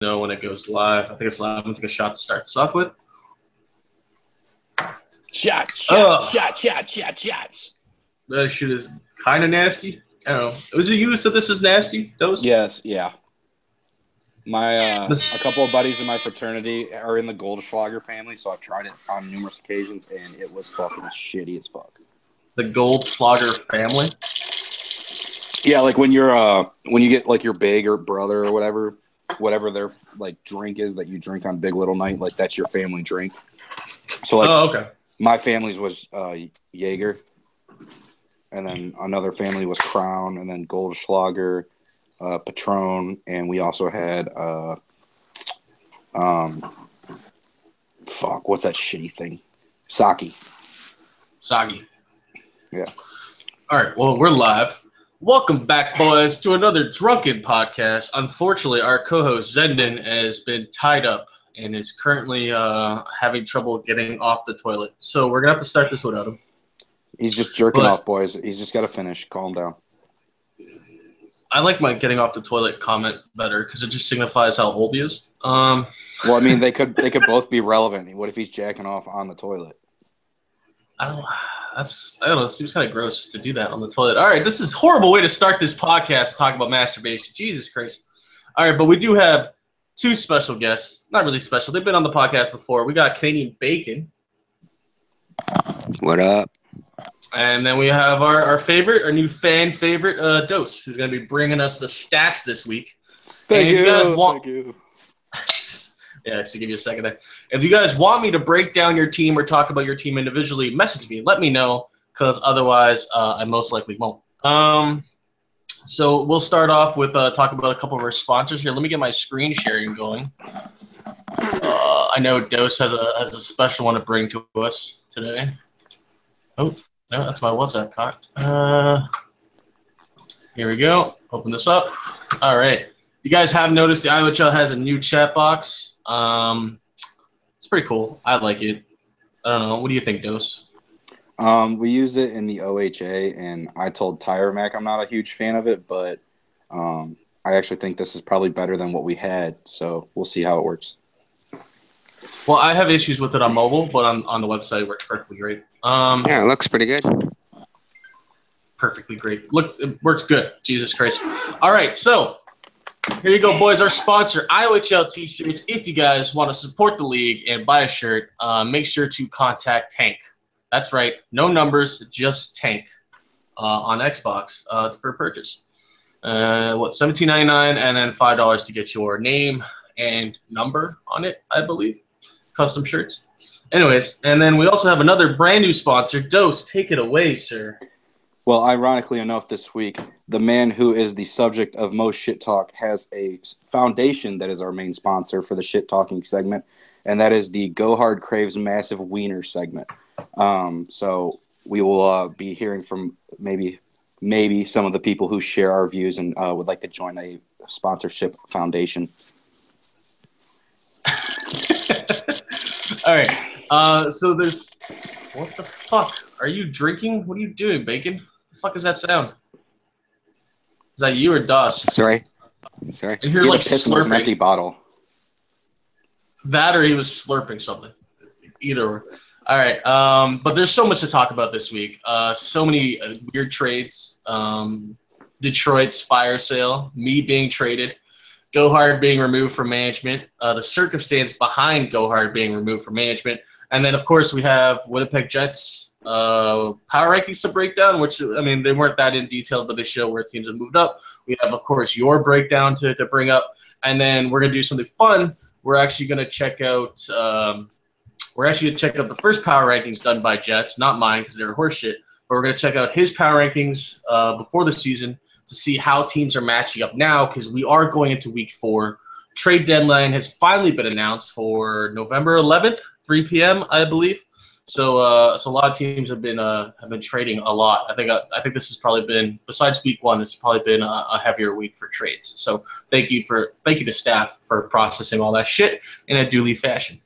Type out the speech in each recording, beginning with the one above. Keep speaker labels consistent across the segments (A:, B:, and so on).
A: know when it goes live. I think it's live. I'm going to take a shot to start this off with.
B: Shots.
A: That shit is kind of nasty. I don't know. Was it you who said this is nasty, Dose?
B: Yes, yeah. A couple of buddies in my fraternity are in the Goldschlager family, so I've tried it on numerous occasions, and it was fucking shitty as fuck.
A: The Goldschlager family?
B: Yeah, like when you get like your big or brother or whatever their like drink is that you drink on Big Little Night, like that's your family drink. So like,
A: okay.
B: My family's was Jaeger, and then another family was Crown, and then Goldschlager, Patron, and we also had what's that shitty thing? Sake. Yeah.
A: All right. Well, we're live. Welcome back, boys, to another Drunken podcast. Unfortunately, our co-host Zendon has been tied up and is currently having trouble getting off the toilet. So we're gonna have to start this without him.
B: He's just jerking off, boys. He's just got to finish. Calm down.
A: I like my getting off the toilet comment better because it just signifies how old he is.
B: Well, I mean, they could both be relevant. What if he's jacking off on the toilet?
A: I don't know. It seems kind of gross to do that on the toilet. All right, this is a horrible way to start this podcast to talk about masturbation. Jesus Christ. All right, but we do have two special guests. Not really special. They've been on the podcast before. We got Canadian Bacon.
C: What up?
A: And then we have our new fan favorite, Dose, who's going to be bringing us the stats this week.
B: Thank you.
A: Yeah, just to give you a second there. If you guys want me to break down your team or talk about your team individually, message me. Let me know, because otherwise I most likely won't. So we'll start off with talking about a couple of our sponsors here. Let me get my screen sharing going. I know Dose has a special one to bring to us today. Oh, no, that's my WhatsApp cock. Here we go. Open this up. All right. You guys have noticed the IOHL has a new chat box. It's pretty cool. I like it. I don't know. What do you think, Dose?
B: We used it in the OHA, and I told Tire Mac I'm not a huge fan of it, but I actually think this is probably better than what we had, so we'll see how it works.
A: Well, I have issues with it on mobile, but on the website it works perfectly great.
C: Yeah, it looks pretty good.
A: Perfectly great. It works good. Jesus Christ. All right, so here you go, boys. Our sponsor, IOHL T-shirts. If you guys want to support the league and buy a shirt, make sure to contact Tank. That's right. No numbers, just Tank on Xbox for purchase. $17.99 and then $5 to get your name and number on it, I believe. Custom shirts. Anyways, and then we also have another brand new sponsor. Dose, take it away, sir.
B: Well, ironically enough, this week, the man who is the subject of most shit talk has a foundation that is our main sponsor for the shit talking segment, and that is the Go Hard Craves Massive Wiener segment. So we will be hearing from maybe some of the people who share our views and would like to join a sponsorship foundation.
A: All right. So there's what the fuck? Are you drinking? What are you doing, Bacon? What the fuck is that sound? Is that you or Doss?
C: Sorry.
A: I hear like slurping.
B: An empty bottle.
A: That or he was slurping something. Either or. All right. But there's so much to talk about this week. So many weird trades. Detroit's fire sale. Me being traded. Go Hard being removed from management. The circumstance behind Go Hard being removed from management. And then, of course, we have Winnipeg Jets power rankings to break down, which, I mean, they weren't that in detail, but they show where teams have moved up. We have, of course, your breakdown to bring up. And then we're going to do something fun. We're actually going to check out the first power rankings done by Jets, not mine because they're horseshit. But we're going to check out his power rankings before the season to see how teams are matching up now, because we are going into week 4. Trade deadline has finally been announced for November 11th, 3 p.m., I believe. So a lot of teams have been trading a lot. I think this has probably been, besides week 1, this has probably been a heavier week for trades. So thank you to staff for processing all that shit in a duly fashion.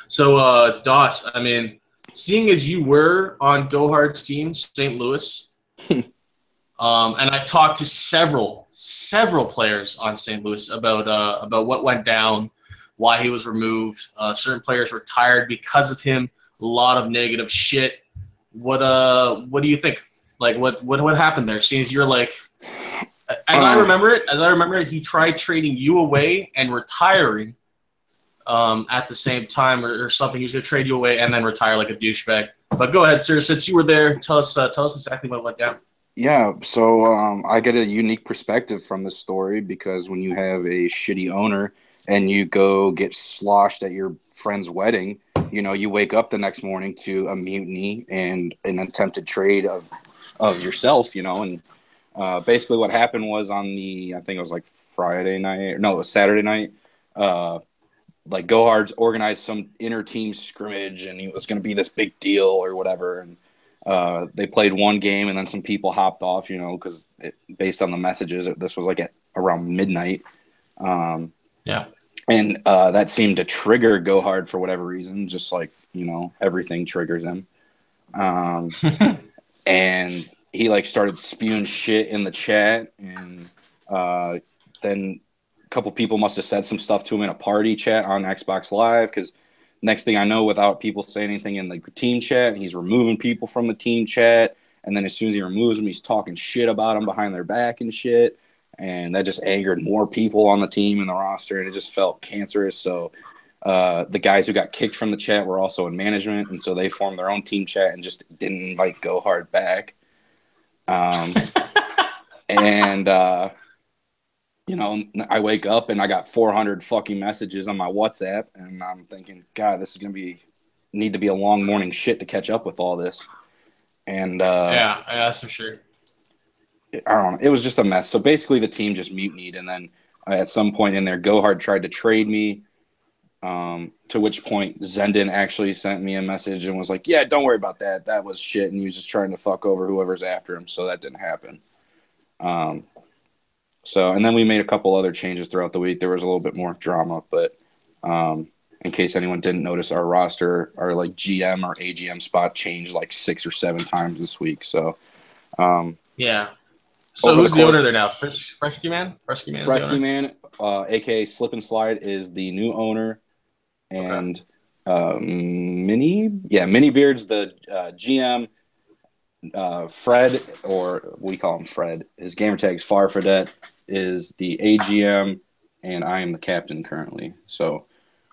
A: So Doss, I mean, seeing as you were on Go Hard's team, St. Louis, and I've talked to several several players on St. Louis about what went down, why he was removed. Certain players retired because of him. A lot of negative shit. What do you think? Like what happened there? Seems you're like, as I remember it, he tried trading you away and retiring at the same time, or something. He was gonna trade you away and then retire like a douchebag. But go ahead, sir. Since you were there, tell us exactly what went down.
B: Yeah, so I get a unique perspective from this story because when you have a shitty owner and you go get sloshed at your friend's wedding, you wake up the next morning to a mutiny and an attempted trade of yourself, and basically what happened was on I think it was like Friday night, no, it was Saturday night. Like Gohard's organized some inter team scrimmage and it was going to be this big deal or whatever. And they played one game and then some people hopped off, because based on the messages, this was like at around midnight.
A: Yeah.
B: And that seemed to trigger Gohard for whatever reason, just like, everything triggers him. And he like started spewing shit in the chat. And then a couple people must have said some stuff to him in a party chat on Xbox Live because next thing I know, without people saying anything in the team chat, he's removing people from the team chat. And then as soon as he removes them, he's talking shit about them behind their back and shit. And that just angered more people on the team and the roster. And it just felt cancerous. So the guys who got kicked from the chat were also in management. And so they formed their own team chat and just didn't invite Go Hard back. And I wake up and I got 400 fucking messages on my WhatsApp, and I'm thinking, God, this is gonna need to be a long morning shit to catch up with all this. And
A: yeah, that's for sure.
B: I don't know. It was just a mess. So basically, the team just mutinied, and then at some point in there, Gohard tried to trade me. To which point, Zendon actually sent me a message and was like, "Yeah, don't worry about that. That was shit." And he was just trying to fuck over whoever's after him. So that didn't happen. So, and then we made a couple other changes throughout the week. There was a little bit more drama, but in case anyone didn't notice, our roster, our like GM or AGM spot changed like 6 or 7 times this week. So,
A: yeah. So who's the owner there now? Fresky Man?
B: Fresky Man, aka Slip and Slide, is the new owner, and Mini Beard's the GM. Fred, or we call him Fred, his gamer tag's Farfadet, is the AGM, and I am the captain currently. So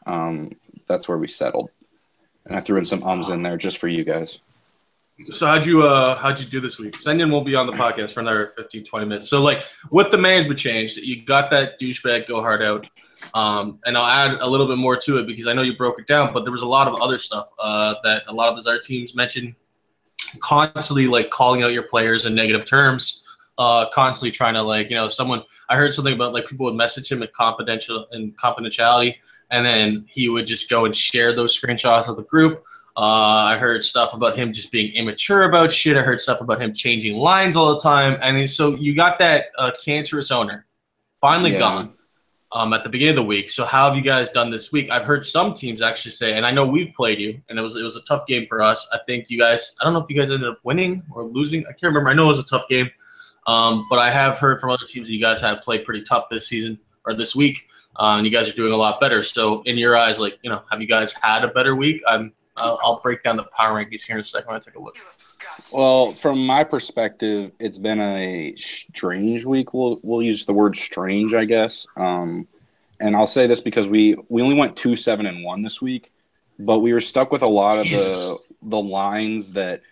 B: that's where we settled. And I threw in some in there just for you guys.
A: So how'd you do this week? Zendon won't be on the podcast for another 15, 20 minutes. So like with the management change, you got that douchebag Go Hard out. And I'll add a little bit more to it because I know you broke it down, but there was a lot of other stuff that a lot of our teams mentioned, constantly like calling out your players in negative terms, constantly trying to like, I heard something about like people would message him in confidentiality, and then he would just go and share those screenshots of the group. I heard stuff about him just being immature about shit. I heard stuff about him changing lines all the time. And so you got that cancerous owner finally gone at the beginning of the week. So how have you guys done this week? I've heard some teams actually say, and I know we've played you, and it was a tough game for us. I think you guys, I don't know if you guys ended up winning or losing. I can't remember. I know it was a tough game. But I have heard from other teams that you guys have played pretty tough this season or this week, and you guys are doing a lot better. So in your eyes, like, have you guys had a better week? I'll break down the power rankings here in a second when I take a look.
B: Well, from my perspective, it's been a strange week. We'll use the word strange, I guess. And I'll say this because we only went 2-7-1 this week, but we were stuck with a lot of the lines that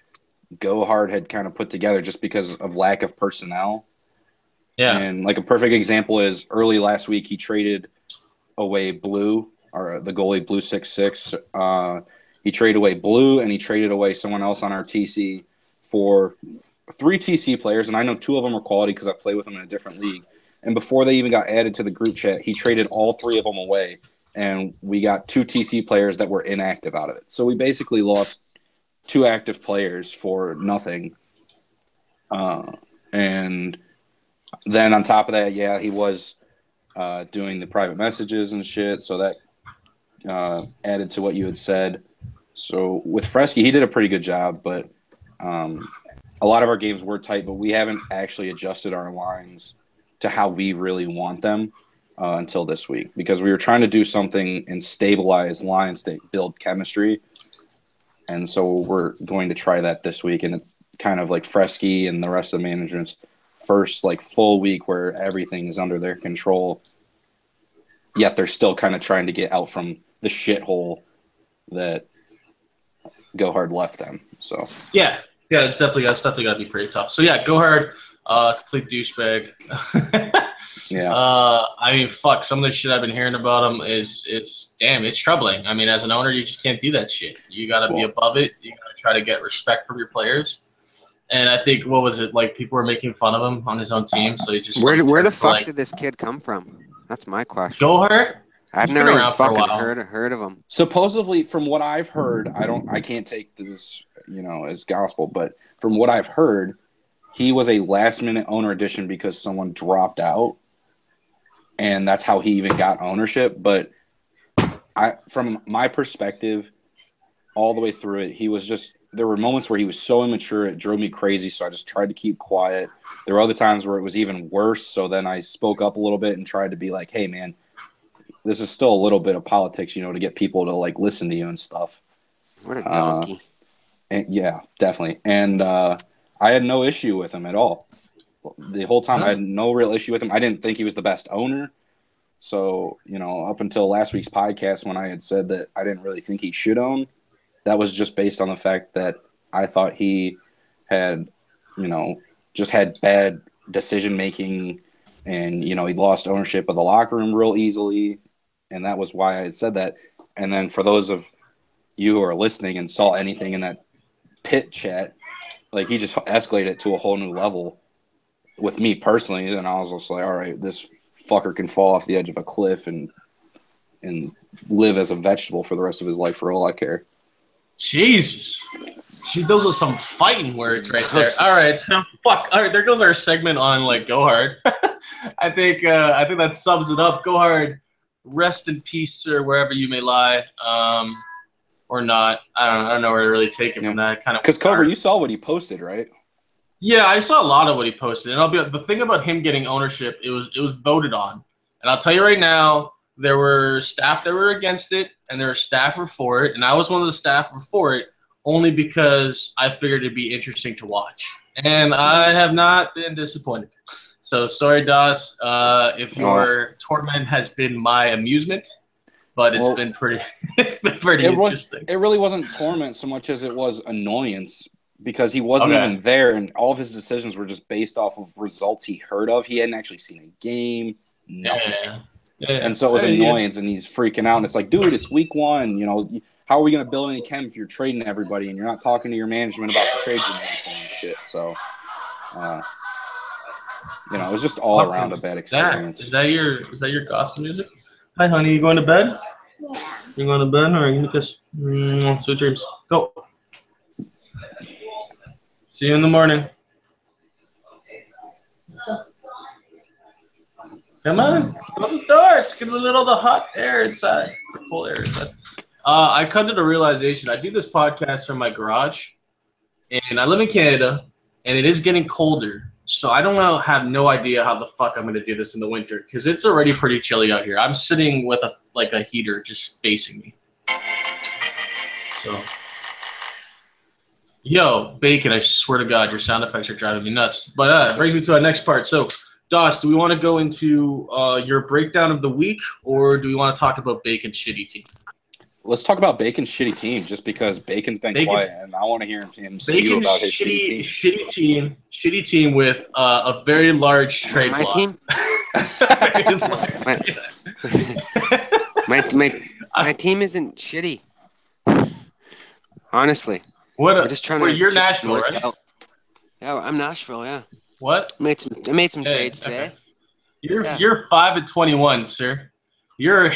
B: Go Hard had kind of put together just because of lack of personnel. Yeah. And like a perfect example is early last week he traded away Blue, or the goalie Blue 66. He traded away Blue, and he traded away someone else on our TC for 3 TC players, and I know 2 of them are quality because I play with them in a different league. And before they even got added to the group chat, he traded all 3 of them away, and we got 2 TC players that were inactive out of it. So we basically lost 2 active players for nothing. And then on top of that, he was doing the private messages and shit, so that added to what you had said. So with Fresky, he did a pretty good job, but a lot of our games were tight, but we haven't actually adjusted our lines to how we really want them until this week, because we were trying to do something and stabilize lines that build chemistry. And so we're going to try that this week. And it's kind of like Fresky and the rest of the management's first like full week where everything is under their control. Yet they're still kind of trying to get out from the shithole that Go Hard left them. So
A: yeah, that's definitely got to be pretty tough. So yeah, Go Hard, complete douchebag.
B: yeah,
A: I mean, fuck. Some of the shit I've been hearing about him is it's troubling. I mean, as an owner, you just can't do that shit. You got to be above it. You got to try to get respect from your players. And I think what was it like? People were making fun of him on his own team, so he just
C: where the fuck did this kid come from? That's my question.
A: Go Hard.
C: I've
A: He's
C: never
A: been
C: even
A: around for a
C: fucking
A: while.
C: heard of him.
B: Supposedly, from what I've heard, I can't take this, as gospel, but from what I've heard, he was a last-minute owner addition because someone dropped out, and that's how he even got ownership. But from my perspective, all the way through it, there were moments where he was so immature it drove me crazy, so I just tried to keep quiet. There were other times where it was even worse, so then I spoke up a little bit and tried to be like, hey, man, this is still a little bit of politics, to get people to like listen to you and stuff.
C: What a donkey.
B: And, yeah, definitely. And I had no issue with him at all. The whole time I had no real issue with him. I didn't think he was the best owner. So, up until last week's podcast when I had said that I didn't really think he should own, that was just based on the fact that I thought he had, just had bad decision-making and, he lost ownership of the locker room real easily. And that was why I had said that. And then for those of you who are listening and saw anything in that pit chat, like he just escalated it to a whole new level with me personally. And I was just like, all right, this fucker can fall off the edge of a cliff and live as a vegetable for the rest of his life for all I care.
A: Jesus. Those are some fighting words right there. All right, so fuck. All right, there goes our segment on like Go Hard. I think that sums it up. Go Hard. Rest in peace, sir, wherever you may lie, or not. I don't know where to really take it from that kind of.
B: Because Cobra, you saw what he posted, right?
A: Yeah, I saw a lot of what he posted, and the thing about him getting ownership. It was voted on, and I'll tell you right now, there were staff that were against it, and there were staff who were for it, and I was one of the staff who were for it, only because I figured it'd be interesting to watch, and I have not been disappointed. So sorry, Das, if your torment has been my amusement, but it's been pretty interesting.
B: It really wasn't torment so much as it was annoyance because he wasn't even there, and all of his decisions were just based off of results he heard of. He hadn't actually seen a game, nothing. Yeah. And so it was annoyance, and he's freaking out. And it's like, dude, it's week one. How are we going to build any chem if you're trading everybody and you're not talking to your management about the trades you're making and shit? So, it was just all around a bad experience.
A: Is that your gospel music? Hi, honey. You going to bed? Yeah. You going to bed? All right, give me a kiss. Sweet dreams. Go. See you in the morning. Come on. Close the door. It's getting a little the hot air inside. The cool air inside. I come to the realization I do this podcast from my garage, and I live in Canada, and it is getting colder. So I have no idea how the fuck I'm going to do this in the winter because it's already pretty chilly out here. I'm sitting with a heater just facing me. So, yo, Bacon, I swear to God, your sound effects are driving me nuts. But it brings me to our next part. So, Das, do we want to go into your breakdown of the week, or do we want to talk about Bacon's shitty team?
B: Let's talk about Bacon's shitty team, just because Bacon's been quiet, and I want to hear him spew about his
A: shitty team with a very large trade
C: my
A: block.
C: Team? my team isn't shitty. Honestly.
A: We're just trying to. You're Nashville, right?
C: Yeah, I'm Nashville. Yeah.
A: What?
C: I made some trades today.
A: Okay. You're 5-21, sir. You're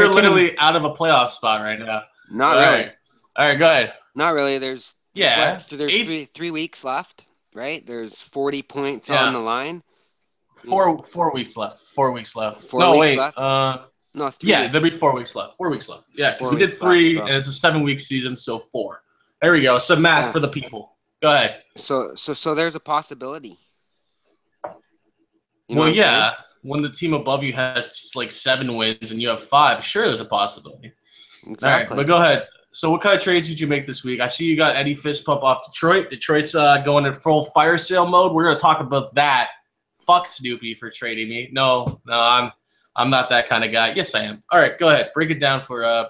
A: literally out of a playoff spot right now.
C: Not really.
A: All right, go ahead.
C: Not really. There's 3 weeks left, right? There's 40 points on the line.
A: 4 weeks left. 4 weeks left.
C: 4 weeks left.
A: No, 3 weeks. There'll be 4 weeks left. 4 weeks left. Yeah, because we did 3, and it's a 7-week season, so 4. There we go. So math for the people. Go ahead.
C: So there's a possibility. You know what I'm saying?
A: When the team above you has just like 7 wins and you have 5, sure, there's a possibility.
C: Exactly.
A: All right, but go ahead. So what kind of trades did you make this week? I see you got Eddie Fist Pump off Detroit. Detroit's going in full fire sale mode. We're going to talk about that. Fuck Snoopy for trading me. No, I'm not that kind of guy. Yes, I am. All right, go ahead. Break it down for us.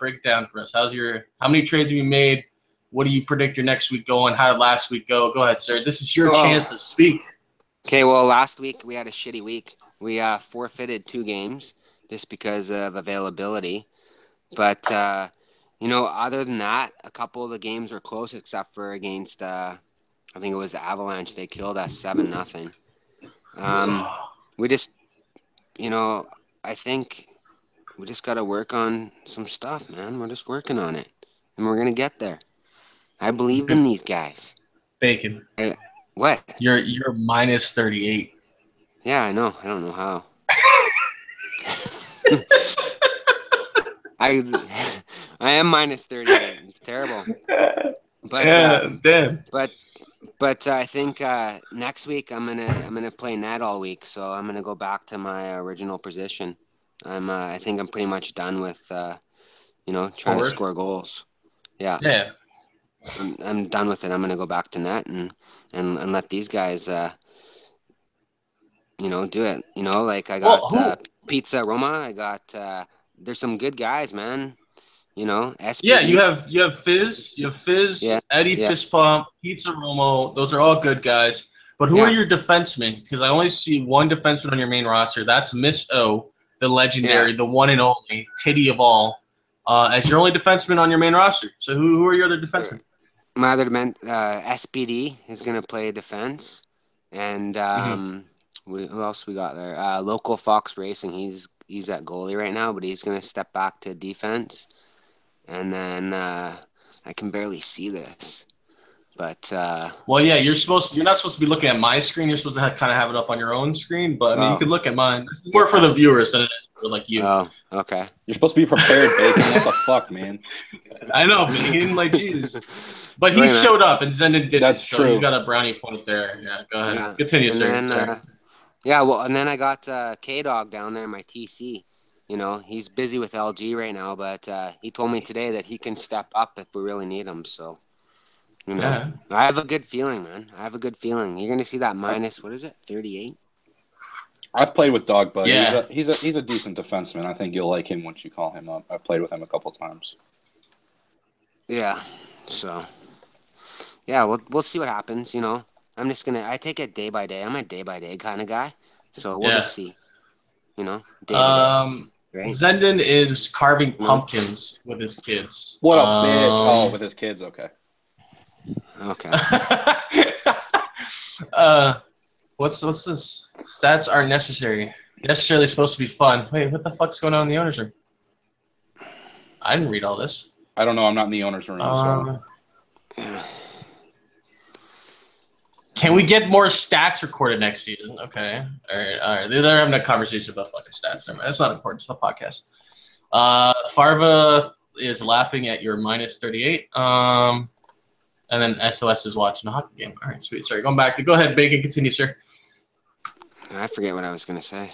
A: How many trades have you made? What do you predict your next week going? How did last week go? Go ahead, sir. This is your chance to speak.
C: Okay, well, last week we had a shitty week. We forfeited 2 games just because of availability. But, other than that, a couple of the games were close except for against, I think it was the Avalanche. They killed us 7-0. We just, I think we just got to work on some stuff, man. We're just working on it. And we're going to get there. I believe in these guys.
A: Bacon.
C: What?
A: You're minus 38.
C: Yeah, I know. I don't know how. I am minus 38. It's terrible. But
A: damn.
C: But I think next week I'm gonna play net all week, so I'm gonna go back to my original position. I think I'm pretty much done with trying to score goals. Yeah.
A: Yeah.
C: I'm done with it. I'm gonna go back to net and let these guys do it. Like I got Pizza Roma. I got there's some good guys, man. SPD.
A: Yeah, you have Fizz,
C: Yeah,
A: Eddie Fist Pump, Pizza Romo. Those are all good guys. But who are your defensemen? Because I only see one defenseman on your main roster. That's Miss O, the legendary, the one and only titty of all, as your only defenseman on your main roster. So who are your other defensemen?
C: My other SPD is gonna play defense, and who else we got there? Local Fox Racing. He's at goalie right now, but he's gonna step back to defense. And then I can barely see this, but
A: well, yeah, you're not supposed to be looking at my screen. You're supposed to kind of have it up on your own screen. But I mean, you can look at mine. This is more for the viewers than it is for like you.
C: Oh, okay.
B: You're supposed to be prepared, Bacon. What the fuck, man?
A: I know, Bacon. Like, jeez. But he showed up, and Zenden didn't.
B: That's true.
A: So he's got a brownie point there. Yeah, go ahead. Yeah. Continue, sir.
C: And then I got K-Dog down there in my TC. He's busy with LG right now, but he told me today that he can step up if we really need him. So, I have a good feeling, man. I have a good feeling. You're going to see that minus, what is it, 38?
B: I've played with Dog Buddy.
A: Yeah.
B: He's a decent defenseman. I think you'll like him once you call him up. I've played with him a couple times.
C: Yeah. So, yeah, we'll see what happens, I take it day by day. I'm a day by day kind of guy. So we'll just see, day by day. Right.
A: Zenden is carving pumpkins with his kids.
B: What a bitch! Oh, with his kids, okay.
C: Okay.
A: What's this? Stats aren't necessarily supposed to be fun. Wait, what the fuck's going on in the owner's room? I didn't read all this.
B: I don't know. I'm not in the owner's room. So.
A: Can we get more stats recorded next season? Okay. All right. They're having a conversation about fucking stats. That's not important. It's the podcast. Farva is laughing at your minus 38. And then SOS is watching a hockey game. All right, sweet. Sorry, go ahead, Bacon. Continue, sir.
C: I forget what I was going to say.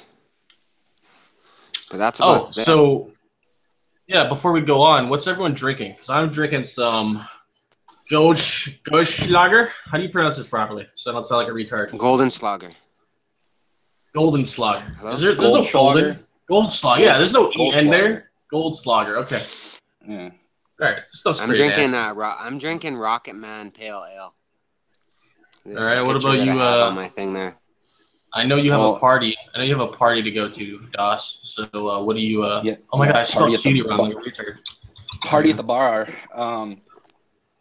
C: But that's about
A: so, yeah, before we go on, what's everyone drinking? Because I'm drinking some Goldschlager. How do you pronounce this properly? So I don't sound like a retard.
C: Golden Slugger.
A: There's no golden. Goldschlager. Yeah, there's no E in there. Goldschlager. Okay.
B: Yeah.
A: All right. This stuff's
C: I'm
A: pretty
C: drinking.
A: nasty.
C: I'm drinking Rocket Man Pale Ale.
A: All right. What about you?
C: I have on my thing there.
A: I know you have a party. To go to, Das. So what do you? Oh my God! I spelled cutie wrong like a retard.
B: Party at the bar.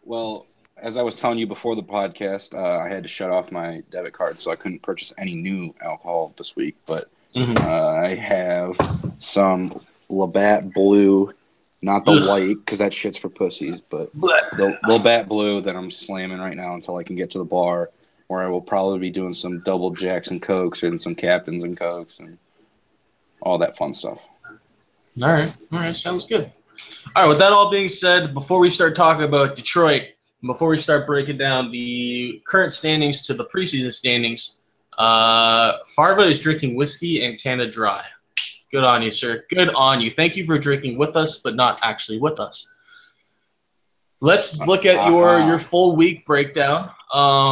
B: Well, as I was telling you before the podcast, I had to shut off my debit card, so I couldn't purchase any new alcohol this week. But I have some Labatt Blue, not the white, because that shit's for pussies, but the Labatt Blue that I'm slamming right now until I can get to the bar, where I will probably be doing some double jacks and cokes and some captains and cokes and all that fun stuff.
A: All right, sounds good. All right, with that all being said, before we start talking about Detroit, before we start breaking down the current standings to the preseason standings, Farva is drinking whiskey and Canada Dry. Good on you, sir. Good on you. Thank you for drinking with us, but not actually with us. Let's look at your full week breakdown.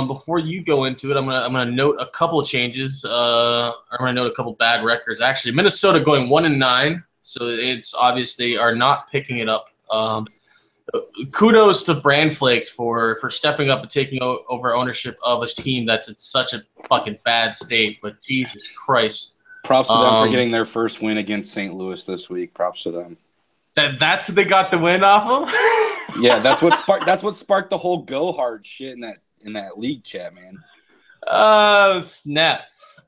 A: Before you go into it, I'm gonna note a couple of changes. I'm gonna note a couple bad records. Actually, Minnesota going 1-9, so it's obvious they are not picking it up. Kudos to Brand Flakes for stepping up and taking over ownership of a team that's in such a fucking bad state. But Jesus Christ,
B: props to them for getting their first win against St. Louis this week. Props to them.
A: That's what they got the win off of.
B: Yeah, that's what sparked the whole go hard shit in that league chat, man.
A: Snap.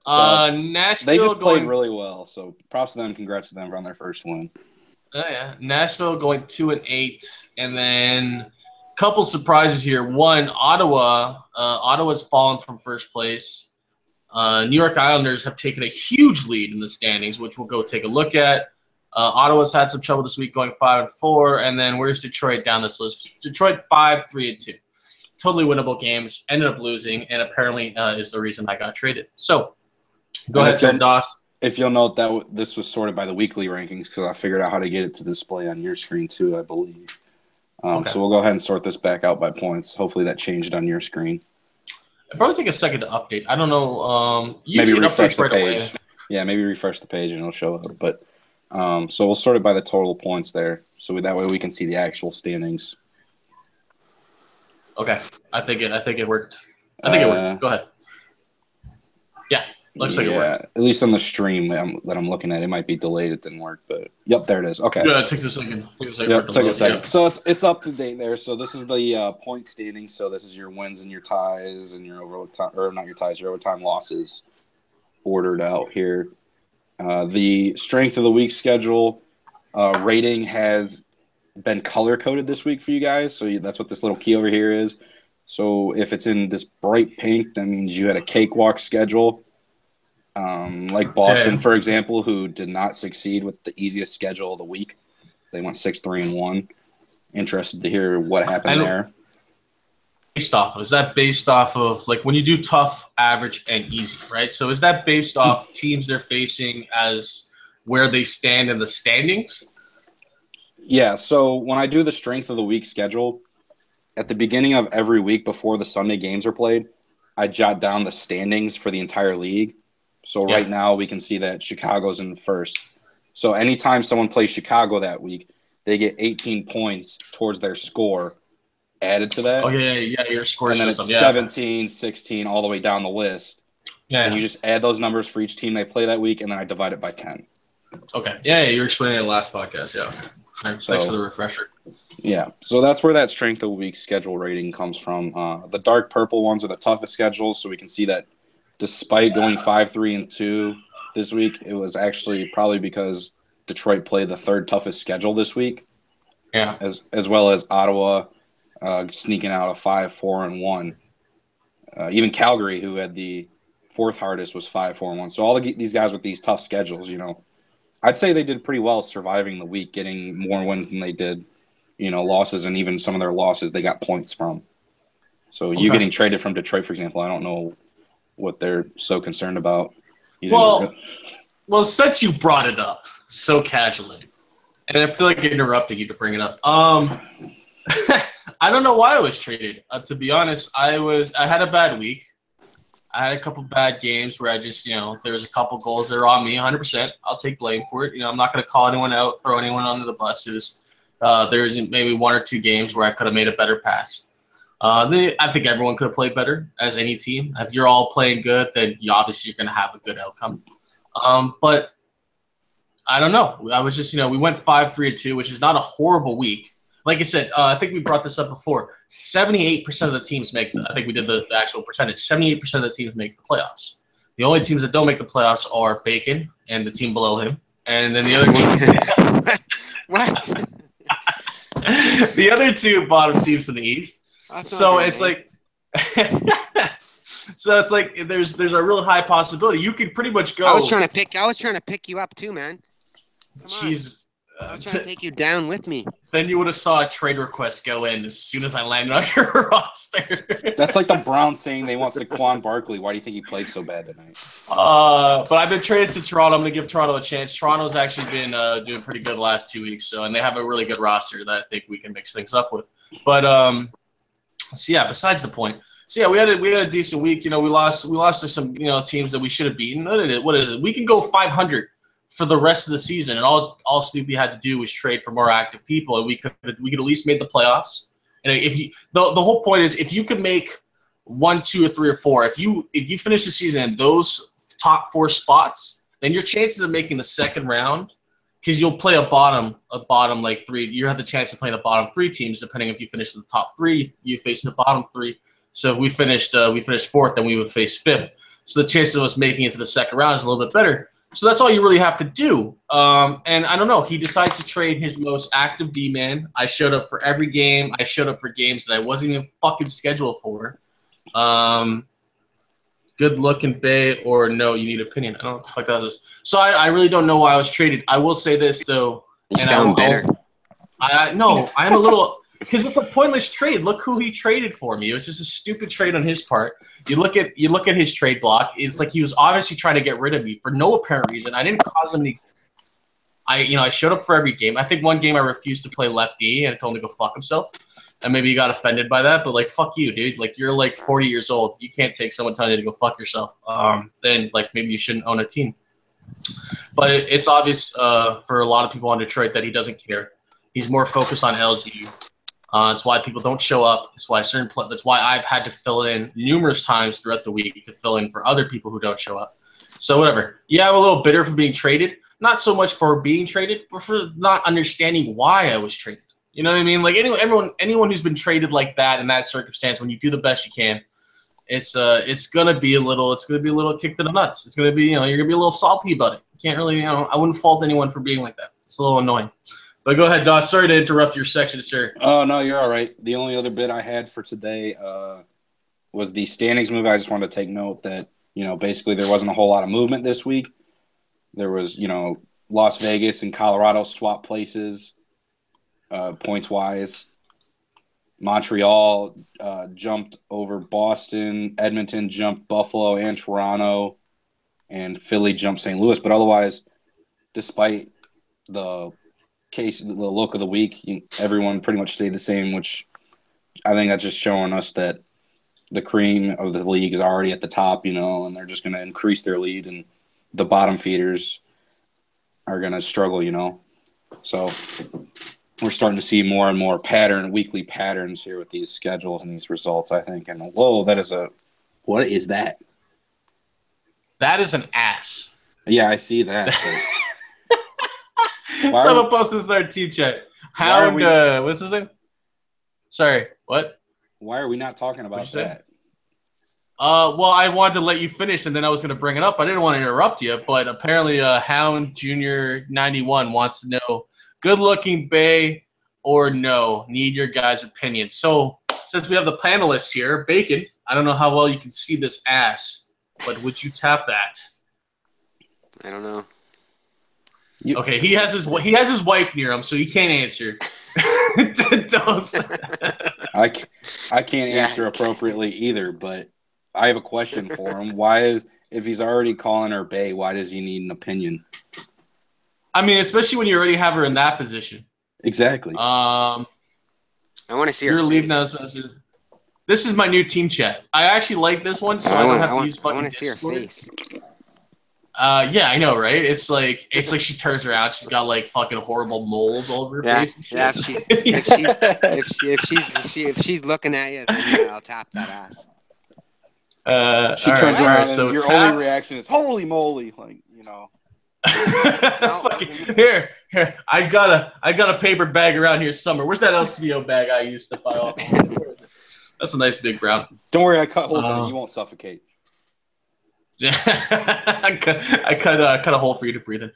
B: So
A: Nashville.
B: They just played really well. So props to them. Congrats to them on their first win.
A: Oh yeah, Nashville going 2-8, and then a couple surprises here. One, Ottawa. Ottawa's fallen from first place. New York Islanders have taken a huge lead in the standings, which we'll go take a look at. Ottawa's had some trouble this week, going 5-4, and then where's Detroit down this list? Detroit 5-3-2, totally winnable games. Ended up losing, and apparently is the reason I got traded. So, go ahead, Sir Doss.
B: If you'll note that this was sorted by the weekly rankings because I figured out how to get it to display on your screen too, I believe. Okay. So we'll go ahead and sort this back out by points. Hopefully that changed on your screen.
A: It'll probably take a second to update. I don't know.
B: Maybe refresh the page. Yeah, maybe refresh the page and it'll show up. But so we'll sort it by the total points there. So that way we can see the actual standings.
A: Okay. I think it worked. It worked. Go ahead. Yeah. Looks like it worked.
B: At least on the stream that I'm looking at, it might be delayed. It didn't work, but yep, there it is. Okay.
A: Yeah, take a second. Take a second.
B: Yep, take a second. Yeah. So it's up to date there. So this is the point standing. So this is your wins and your ties and your overtime, or not your ties, your overtime losses ordered out here. The strength of the week schedule rating has been color coded this week for you guys. So that's what this little key over here is. So if it's in this bright pink, that means you had a cakewalk schedule. Like Boston, for example, who did not succeed with the easiest schedule of the week. They went 6-3-1. Interested to hear what happened there.
A: Is that based off of like when you do tough, average, and easy, right? So is that based off teams they're facing as where they stand in the standings?
B: Yeah. So when I do the strength of the week schedule, at the beginning of every week before the Sunday games are played, I jot down the standings for the entire league. So right now we can see that Chicago's in first. So anytime someone plays Chicago that week, they get 18 points towards their score added to that.
A: Oh, yeah, your score
B: and then
A: system.
B: It's 17, 16, all the way down the list.
A: Yeah.
B: And you just add those numbers for each team they play that week, and then I divide it by 10.
A: Okay. Yeah, you were explaining it in the last podcast, yeah. Thanks for the refresher.
B: Yeah, so that's where that strength of the week schedule rating comes from. The dark purple ones are the toughest schedules, so we can see that despite going 5-3-2 this week, it was actually probably because Detroit played the third toughest schedule this week.
A: Yeah.
B: As well as Ottawa sneaking out a 5-4-1. Even Calgary, who had the fourth hardest, was 5-4-1. So all these guys with these tough schedules, I'd say they did pretty well surviving the week, getting more wins than they did, losses, and even some of their losses they got points from. So you getting traded from Detroit, for example, I don't know what they're so concerned about.
A: Well, since you brought it up so casually, and I feel like interrupting you to bring it up, I don't know why I was traded. To be honest, I had a bad week. I had a couple bad games where I just, there was a couple goals that are on me 100%. I'll take blame for it. I'm not going to call anyone out, throw anyone under the bus. It was, there's maybe one or two games where I could have made a better pass. I think everyone could have played better as any team. If you're all playing good, then obviously you're going to have a good outcome. But I don't know. I was just, we went 5-3-2, which is not a horrible week. Like I said, I think we brought this up before. 78% of the teams make I think we did the actual percentage. 78% of the teams make the playoffs. The only teams that don't make the playoffs are Bacon and the team below him. And then the other one.
C: What?
A: The other two bottom teams in the East. So it's like so it's like there's a real high possibility. You could pretty much go.
C: I was trying to pick you up too, man.
A: Jesus.
C: I was trying to take you down with me.
A: Then you would have saw a trade request go in as soon as I landed on your roster.
B: That's like the Browns saying they want Saquon Barkley. Why do you think he played so bad tonight?
A: But I've been traded to Toronto. I'm going to give Toronto a chance. Toronto's actually been doing pretty good the last 2 weeks, and they have a really good roster that I think we can mix things up with. But so yeah, besides the point. So yeah, we had a decent week. We lost to some teams that we should have beaten. What is it? We can go 500 for the rest of the season, and all Snoopy had to do was trade for more active people, and we could at least make the playoffs. And if you the whole point is if you could make 1, 2, or 3, or 4, if you finish the season in those top 4 spots, then your chances of making the second round, because you'll play a bottom like 3. You have the chance of playing the bottom 3 teams depending if you finish the top 3, you face the bottom 3. So if we finished 4th, then we would face 5th. So the chances of us making it to the second round is a little bit better. So that's all you really have to do. And I don't know. He decides to trade his most active D-man. I showed up for every game. I showed up for games that I wasn't even fucking scheduled for. Good looking Bay or no, you need opinion. I don't know what the fuck that is. So I really don't know why I was traded. I will say this, though.
C: You sound bitter.
A: No, I am a little – because it's a pointless trade. Look who he traded for me. It was just a stupid trade on his part. You look at his trade block. It's like he was obviously trying to get rid of me for no apparent reason. I didn't cause him any. I showed up for every game. I think one game I refused to play left D and told him to go fuck himself. And maybe he got offended by that. But fuck you, dude. You're 40 years old. You can't take someone telling you to go fuck yourself. Then maybe you shouldn't own a team. But it's obvious for a lot of people on Detroit that he doesn't care. He's more focused on LG. That's why people don't show up. That's why I've had to fill in numerous times throughout the week to fill in for other people who don't show up. So whatever. Yeah, I'm a little bitter for being traded. Not so much for being traded, but for not understanding why I was traded. You know what I mean? Anyone who's been traded like that in that circumstance, when you do the best you can, it's gonna be a little kick to the nuts. It's gonna be you're gonna be a little salty about it. You can't really I wouldn't fault anyone for being like that. It's a little annoying. But go ahead, Doss. Sorry to interrupt your section, sir.
B: Oh, no, you're all right. The only other bit I had for today was the standings move. I just wanted to take note that, basically there wasn't a whole lot of movement this week. There was, Las Vegas and Colorado swap places points-wise. Montreal jumped over Boston. Edmonton jumped Buffalo and Toronto. And Philly jumped St. Louis. But otherwise, despite the look of the week, everyone pretty much stayed the same, which I think that's just showing us that the cream of the league is already at the top, and they're just going to increase their lead, and the bottom feeders are going to struggle, So we're starting to see more and more weekly patterns here with these schedules and these results, I think. And whoa, what is that?
A: That is an ass.
B: Yeah, I see that.
A: Someone posted this in our team chat. What's his name? Sorry, what?
B: Why are we not talking about that?
A: Well, I wanted to let you finish, and then I was going to bring it up. I didn't want to interrupt you, but apparently Hound Jr. 91 wants to know, good-looking Bay or no? Need your guys' opinion. So since we have the panelists here, Bacon, I don't know how well you can see this ass, but would you tap that?
C: I don't know.
A: Okay, he has his wife near him, so he can't answer.
B: I can't answer appropriately either, but I have a question for him. If he's already calling her Bay, why does he need an opinion?
A: I mean, especially when you already have her in that position.
B: Exactly.
C: I want to see her face.
A: This is my new team chat. I actually like this one, so I don't have to use fucking
C: Discord. I want to see her face.
A: Yeah, I know, right? It's like she turns around, she's got fucking horrible mold all over her face. And shit.
C: Yeah, if she's looking at you, then I'll tap that ass.
B: She turns around, and your only reaction is "Holy moly!"
A: Here, I got a paper bag around here somewhere. Where's that LCBO bag I used to buy off? That's a nice big brown.
B: Don't worry, I cut holes in it. You won't suffocate.
A: I cut a hole for you to breathe in.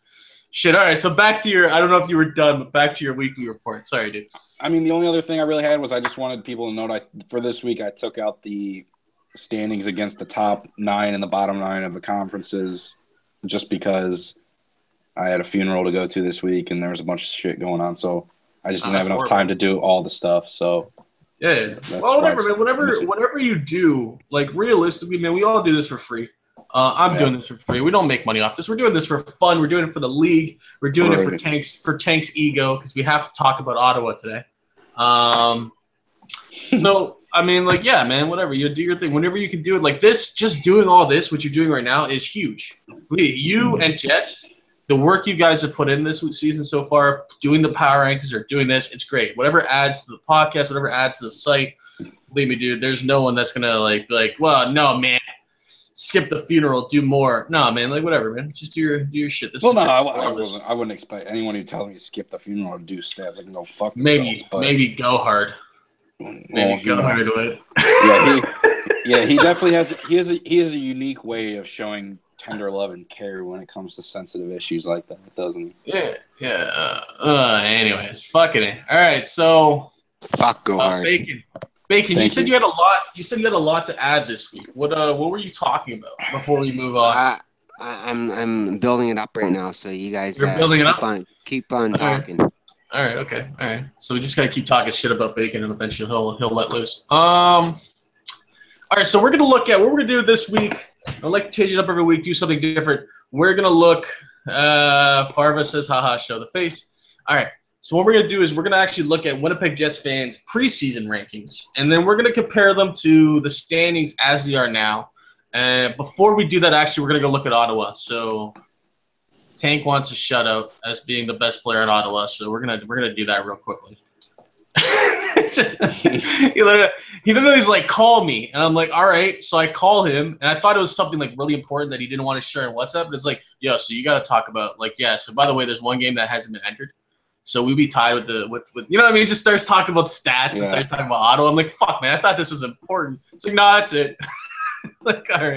A: Shit. All right. So back to your. I don't know if you were done, but back to your weekly report. Sorry, dude.
B: I mean, the only other thing I really had was I just wanted people to note for this week I took out the standings against the top 9 and the bottom 9 of the conferences, just because I had a funeral to go to this week, and there was a bunch of shit going on, so I just didn't have
A: that's
B: enough
A: horrible.
B: time to do all the stuff. So
A: Yeah. Well, whatever, man. Whatever you do, like realistically, man, we all do this for free. I'm doing this for free. We don't make money off this. We're doing this for fun. We're doing it for the league. We're doing it for Tank's ego because we have to talk about Ottawa today. So I mean, like, yeah, man, whatever. You do your thing. Whenever you can do it like this, just doing all this, what you're doing right now, is huge. You and Jets, the work you guys have put in this season so far, doing the power rankings or doing this, it's great. Whatever adds to the podcast, whatever adds to the site, believe me, dude, there's no one that's gonna be like, well, no, man, skip the funeral, do more. No, man, like whatever, man, just do your shit.
B: I wouldn't expect anyone who tells me to skip the funeral to do stats. Like, no, fuck themselves.
A: Maybe go hard. Maybe go hard with.
B: He definitely has. He has a unique way of showing tender love and care when it comes to sensitive issues like that, doesn't he?
A: Yeah. Anyways, fucking it. All right, so
C: fuck go hard.
A: Bacon. You said you had a lot. You said you had a lot to add this week. What were you talking about before we move on?
C: I'm building it up right now, so you guys
A: building it up.
C: Keep on talking.
A: All right. Okay. All right. So we just gotta keep talking shit about Bacon, and eventually he'll let loose. All right. So we're gonna look at what we're gonna do this week. I like to change it up every week, do something different. We're gonna look. Farva says, "Haha, show the face." All right. So what we're gonna do is we're gonna actually look at Winnipeg Jets fans' preseason rankings, and then we're gonna compare them to the standings as they are now. And before we do that, actually, we're gonna go look at Ottawa. So Tank wants a shutout as being the best player in Ottawa, so we're gonna do that real quickly. he literally's like, call me, and I'm like, all right. So I call him, and I thought it was something like really important that he didn't want to share in WhatsApp. But it's like, yo, so you got to talk about so by the way, there's one game that hasn't been entered, so we'd be tied with you know what I mean? Just starts talking about stats and starts talking about Ottawa. I'm like, fuck, man, I thought this was important. It's like, no, that's it. Like, all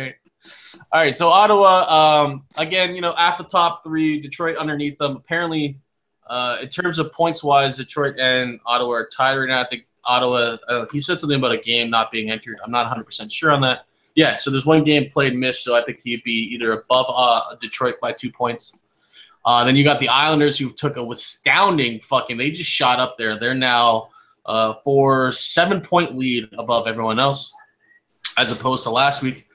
A: right. So Ottawa, again, at the top three, Detroit underneath them. Apparently, in terms of points wise, Detroit and Ottawa are tied right now. I think Ottawa. He said something about a game not being entered. I'm not 100% sure on that. Yeah. So there's one game played missed. So I think he'd be either above Detroit by 2 points. Then you got the Islanders, who took a astounding They just shot up there. They're now for 7-point lead above everyone else, as opposed to last week.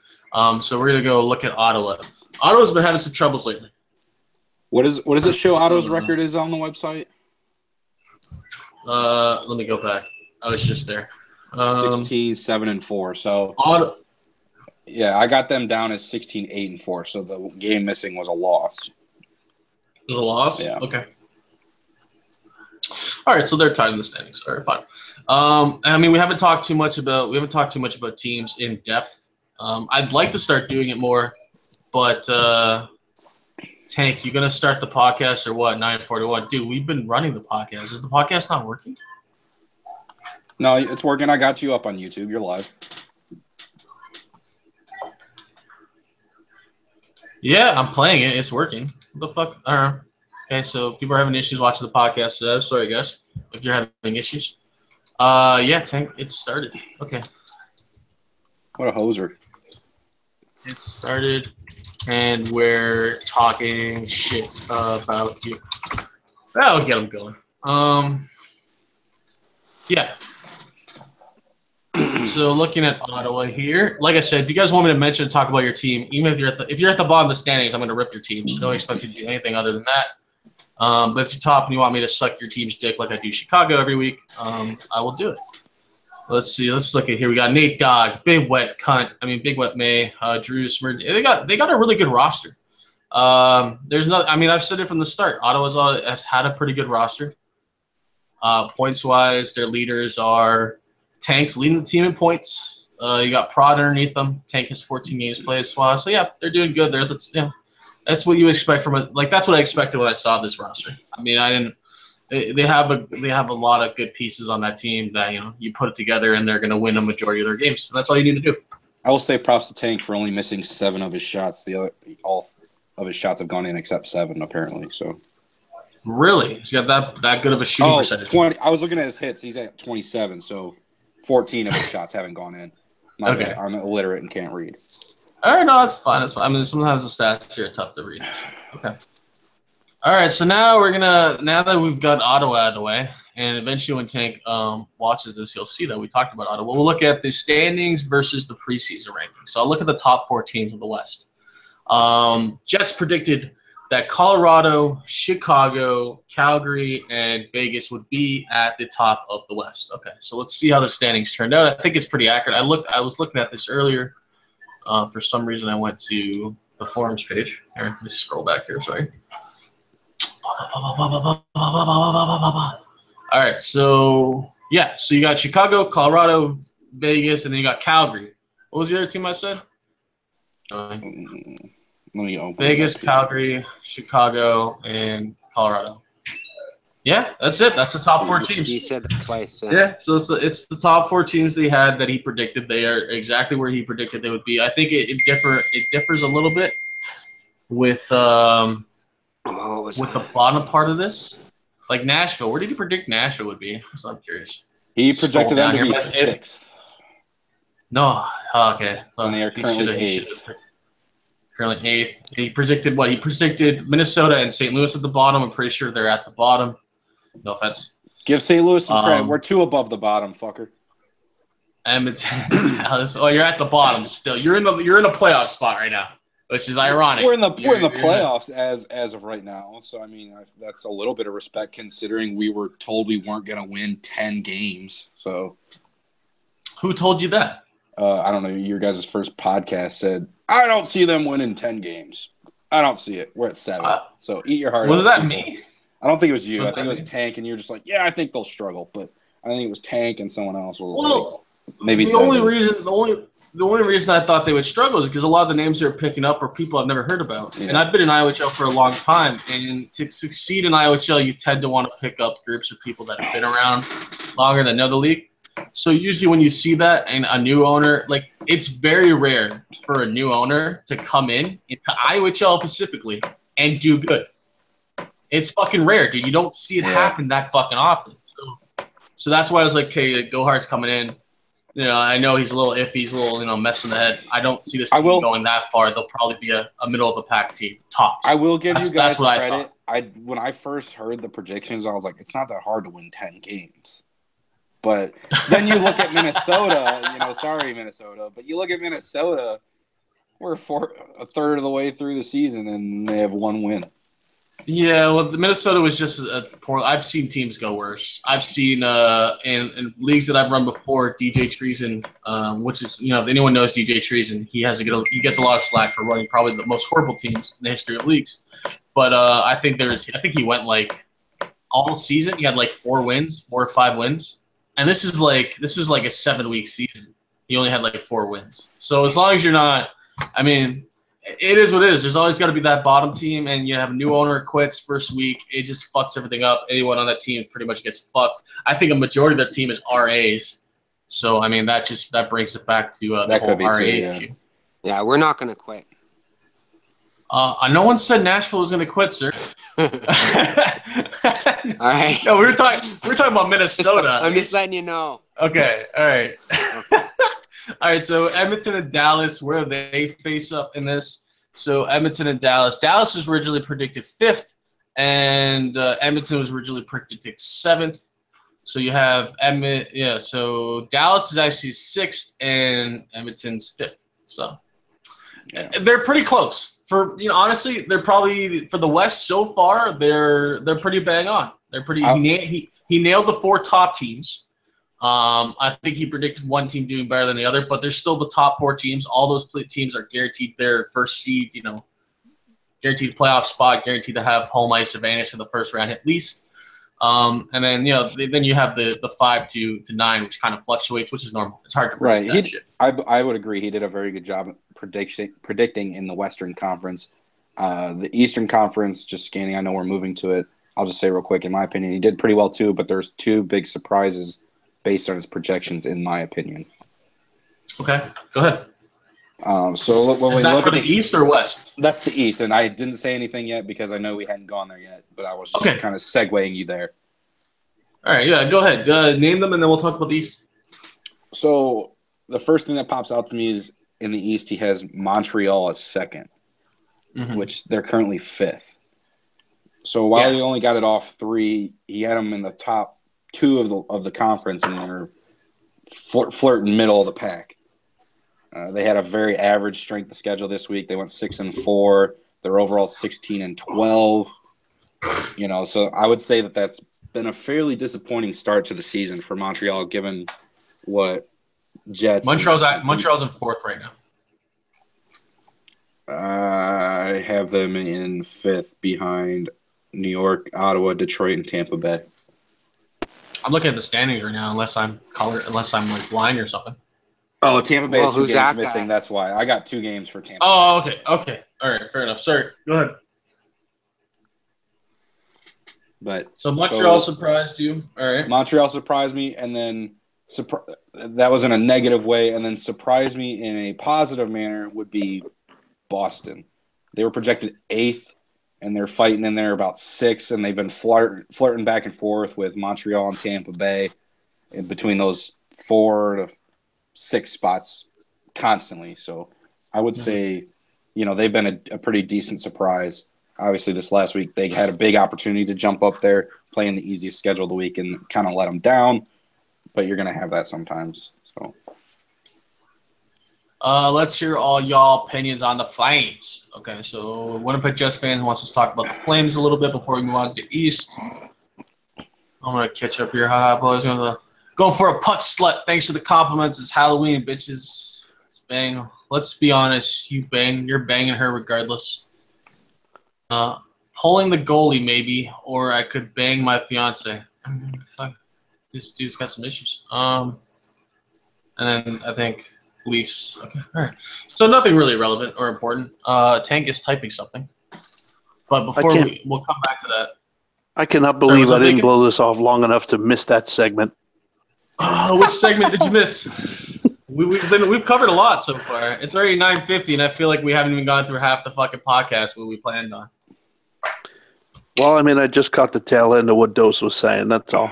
A: So we're gonna go look at Ottawa. Ottawa's been having some troubles lately.
B: What does it show Ottawa's record is on the website?
A: Let me go back. I was just there.
B: 16-7-4. So yeah, I got them down as 16-8-4. So the game missing was a loss.
A: It was a loss?
B: Yeah.
A: Okay. All right, so they're tied in the standings. All right, fine. I mean, we haven't talked too much about teams in depth. I'd like to start doing it more, but Tank, you gonna start the podcast or what? 9:41, dude. We've been running the podcast. Is the podcast not working?
B: No, it's working. I got you up on YouTube. You're live.
A: Yeah, I'm playing it. It's working. What the fuck? I don't know. Okay, so people are having issues watching the podcast today. Sorry, guys, if you're having issues. Yeah, Tank, it started. Okay.
B: What a hoser.
A: It started, and we're talking shit about you. That'll get them going. Yeah. So looking at Ottawa here, like I said, if you guys want me to talk about your team, even if you're at the bottom of the standings, I'm going to rip your team. So don't expect me to do anything other than that. But if you're top and you want me to suck your team's dick like I do Chicago every week, I will do it. Let's see. Let's look at here. We got Nate Dogg, Big Wet Cunt. Big Wet May, Drew Smurd. They got a really good roster. There's no. I've said it from the start. Ottawa has had a pretty good roster. Points wise, their leaders are Tank's leading the team in points. You got Prod underneath them. Tank has 14 games played as well. So yeah, they're doing good. That's what you expect from it. Like that's what I expected when I saw this roster. I didn't. They have a lot of good pieces on that team that you put it together and they're going to win a majority of their games. So that's all you need to do.
B: I will say props to Tank for only missing 7 of his shots. All of his shots have gone in except 7 apparently. So
A: really, he's got that good of a shooting percentage.
B: 20. I was looking at his hits. He's at 27. So 14 of his shots haven't gone in.
A: Okay.
B: I'm illiterate and can't read.
A: All right, no, that's fine. That's fine. Sometimes the stats here are tough to read. Okay. All right, so now that we've got Ottawa out of the way, and eventually when Tank watches this, he'll see that we talked about Ottawa. We'll look at the standings versus the preseason rankings. So I'll look at the top 4 teams of the West. Jets predicted that Colorado, Chicago, Calgary, and Vegas would be at the top of the West. Okay, so let's see how the standings turned out. I think it's pretty accurate. I was looking at this earlier. For some reason, I went to the forums page. Here, let me scroll back here. Sorry. All right, so you got Chicago, Colorado, Vegas, and then you got Calgary. What was the other team I said?
B: Let me open
A: Vegas, Calgary, Chicago, and Colorado. Yeah, that's it. That's the top 4 teams.
C: He said that twice.
A: Yeah, so it's the top 4 teams that he predicted. They are exactly where he predicted they would be. I think it differs a little bit with the bottom part of this. Like Nashville, where did he predict Nashville would be? So I'm curious.
B: He projected them to be 6th.
A: No, okay.
B: And they are currently 8th.
A: Currently 8th. He predicted what? He predicted Minnesota and St. Louis at the bottom. I'm pretty sure they're at the bottom. No offense.
B: Give St. Louis some credit. We're 2 above the bottom, fucker.
A: Edmonton, Dallas. Oh, you're at the bottom still. You're in a playoff spot right now, which is ironic.
B: We're in the playoffs as of right now. So I mean, that's a little bit of respect considering we were told we weren't going to win 10 games. So
A: who told you that?
B: I don't know. Your guys' first podcast said I don't see them winning 10 games. I don't see it. We're at 7. So eat your heart out.
A: Was that me?
B: I don't think it was you. I think it was Tank, and you were just like, yeah, I think they'll struggle. But I think it was Tank and someone else. Maybe
A: the only reason I thought they would struggle is because a lot of the names they're picking up are people I've never heard about. Yeah. And I've been in IOHL for a long time, and to succeed in IOHL, you tend to want to pick up groups of people that have been around longer than know the league. So usually when you see that and a new owner, like it's very rare for a new owner to come into IOHL specifically and do good. It's fucking rare, dude. You don't see it happen that fucking often. So that's why I was like, okay, Gohard's coming in. You know, I know he's a little iffy. He's a little, mess in the head. I don't see this team going that far. They'll probably be a middle of the pack team, tops.
B: I will give you guys credit. When I first heard the predictions, I was like, it's not that hard to win 10 games. But then you look at Minnesota, sorry, Minnesota, but you look at Minnesota, we're a third of the way through the season, and they have 1 win.
A: Yeah, well, the Minnesota was just a poor. I've seen teams go worse. I've seen in leagues that I've run before, DJ Treason, which is if anyone knows DJ Treason, he gets a lot of slack for running probably the most horrible teams in the history of leagues. But I think he went like all season. He had like 4 or 5 wins, and this is like a 7-week season. He only had like 4 wins. So as long as you're not, it is what it is. There's always got to be that bottom team, and you have a new owner quits first week. It just fucks everything up. Anyone on that team pretty much gets fucked. I think a majority of the team is RAs. So, that brings it back to the whole RA issue.
C: Yeah, we're not going to quit.
A: No one said Nashville was going to quit, sir.
C: All right.
A: No, we were talking about Minnesota.
C: I'm just letting you know.
A: Okay. All right. Okay. All right, so Edmonton and Dallas, where they face up in this. So Edmonton and Dallas. Dallas was originally predicted 5th, and Edmonton was originally predicted 7th. So you have so Dallas is actually 6th, and Edmonton's 5th. So they're pretty close. For honestly, they're probably for the West so far. They're pretty bang on. They're pretty. He nailed the 4 top teams. I think he predicted one team doing better than the other, but they're still the top 4 teams. All those teams are guaranteed their first seed, guaranteed playoff spot, guaranteed to have home ice advantage for the first round at least. And then then you have the 5 to 9, which kind of fluctuates, which is normal. It's hard to predict that shit.
B: I would agree. He did a very good job predicting in the Western Conference. The Eastern Conference, just scanning. I know we're moving to it. I'll just say real quick, in my opinion, he did pretty well too. But there's 2 big surprises based on his projections, in my opinion.
A: Okay, go ahead.
B: So when we look
A: at the East or West?
B: That's the East, and I didn't say anything yet because I know we hadn't gone there yet, but I was just kind of segueing you there.
A: All right, yeah, go ahead. Name them, and then we'll talk about the East.
B: So the first thing that pops out to me is in the East, he has Montreal as 2nd, which they're currently 5th. So while he only got it off 3, he had them in the top 2 of the conference, and they're flirting middle of the pack. They had a very average strength of schedule this week. They went 6-4. Their overall 16-12. So I would say that's been a fairly disappointing start to the season for Montreal, given what Jets.
A: Montreal's in 4th right now.
B: I have them in 5th behind New York, Ottawa, Detroit, and Tampa Bay.
A: I'm looking at the standings right now, unless I'm like blind or something.
B: Oh, Tampa Bay is 2 games
C: that
B: missing.
C: guy?
B: That's why. I got 2 games for Tampa.
A: Oh, okay. All right, fair enough. Sorry, go ahead. So Montreal surprised you. All right.
B: Montreal surprised me, and then that was in a negative way, and then surprised me in a positive manner would be Boston. They were projected 8th, and they're fighting in there about 6th, and they've been flirting back and forth with Montreal and Tampa Bay in between those 4 to 6 spots constantly. So I would say, they've been a pretty decent surprise. Obviously, this last week they had a big opportunity to jump up there, playing the easiest schedule of the week, and kind of let them down. But you're going to have that sometimes. So,
A: let's hear all y'all opinions on the Flames. Okay, so Winnipeg Jets fan wants us to talk about the Flames a little bit before we move on to the East. I'm gonna catch up here. Haha, boys. Going for a puck slut. Thanks for the compliments. It's Halloween, bitches. It's bang. Let's be honest. You're banging her regardless. Pulling the goalie maybe, or I could bang my fiance. Fuck. This dude's got some issues. And then I think Leafs. Okay, all right. So nothing really relevant or important. Tank is typing something. But before we'll come back to that.
D: I cannot believe I didn't blow this off long enough to miss that segment.
A: Oh, which segment did you miss? We've covered a lot so far. It's already 9:50, and I feel like we haven't even gone through half the fucking podcast what we planned on.
D: Well, I just caught the tail end of what Dose was saying. That's all.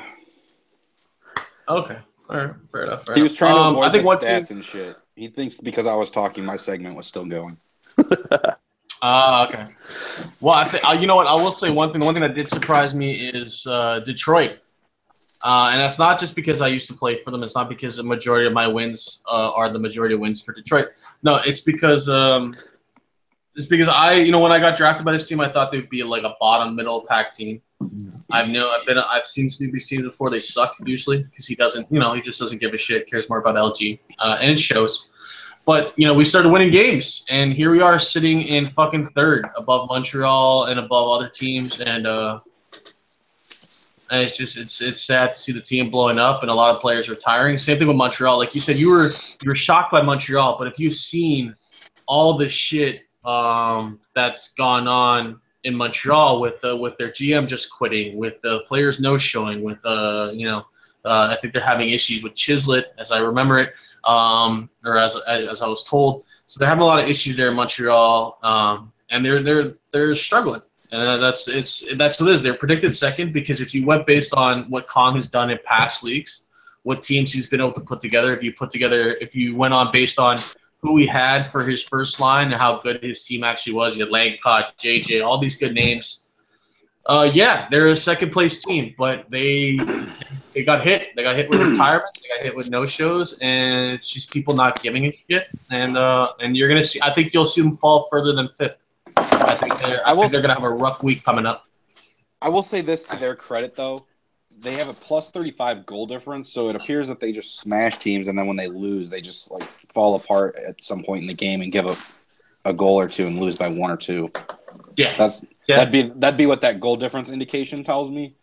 A: Okay, all right, fair enough.
B: He was trying to avoid the stats and shit. He thinks because I was talking, my segment was still going.
A: Okay. Well, you know what? I will say one thing. The one thing that did surprise me is Detroit. And that's not just because I used to play for them. It's not because the majority of my wins are the majority of wins for Detroit. No, it's because when I got drafted by this team, I thought they'd be like a bottom middle pack team. I've seen Snoopy's teams before. They suck usually because he just doesn't give a shit. Cares more about LG, and it shows. But we started winning games, and here we are sitting in fucking 3rd above Montreal and above other teams, and it's sad to see the team blowing up and a lot of players retiring. Same thing with Montreal. Like you said, you were shocked by Montreal, but if you've seen all the shit that's gone on in Montreal with their GM just quitting, with the players no showing, with I think they're having issues with Chislett, as I remember it, or as I was told. So they're having a lot of issues there in Montreal, and they're struggling. And that's what it is. They're predicted 2nd because if you went based on what Kong has done in past leagues, what teams he's been able to put together, if you went on based on who he had for his first line and how good his team actually was, you had Langcott, JJ, all these good names. They're a 2nd place team, but they got hit. They got hit with retirement. They got hit with no shows, and it's just people not giving a shit. And you're gonna see. I think you'll see them fall further than 5th. I think they're going to have a rough week coming up.
B: I will say this to their credit, though. They have a plus 35 goal difference, so it appears that they just smash teams, and then when they lose, they just fall apart at some point in the game and give up a goal or two and lose by 1 or 2.
A: Yeah.
B: That'd be what that goal difference indication tells me,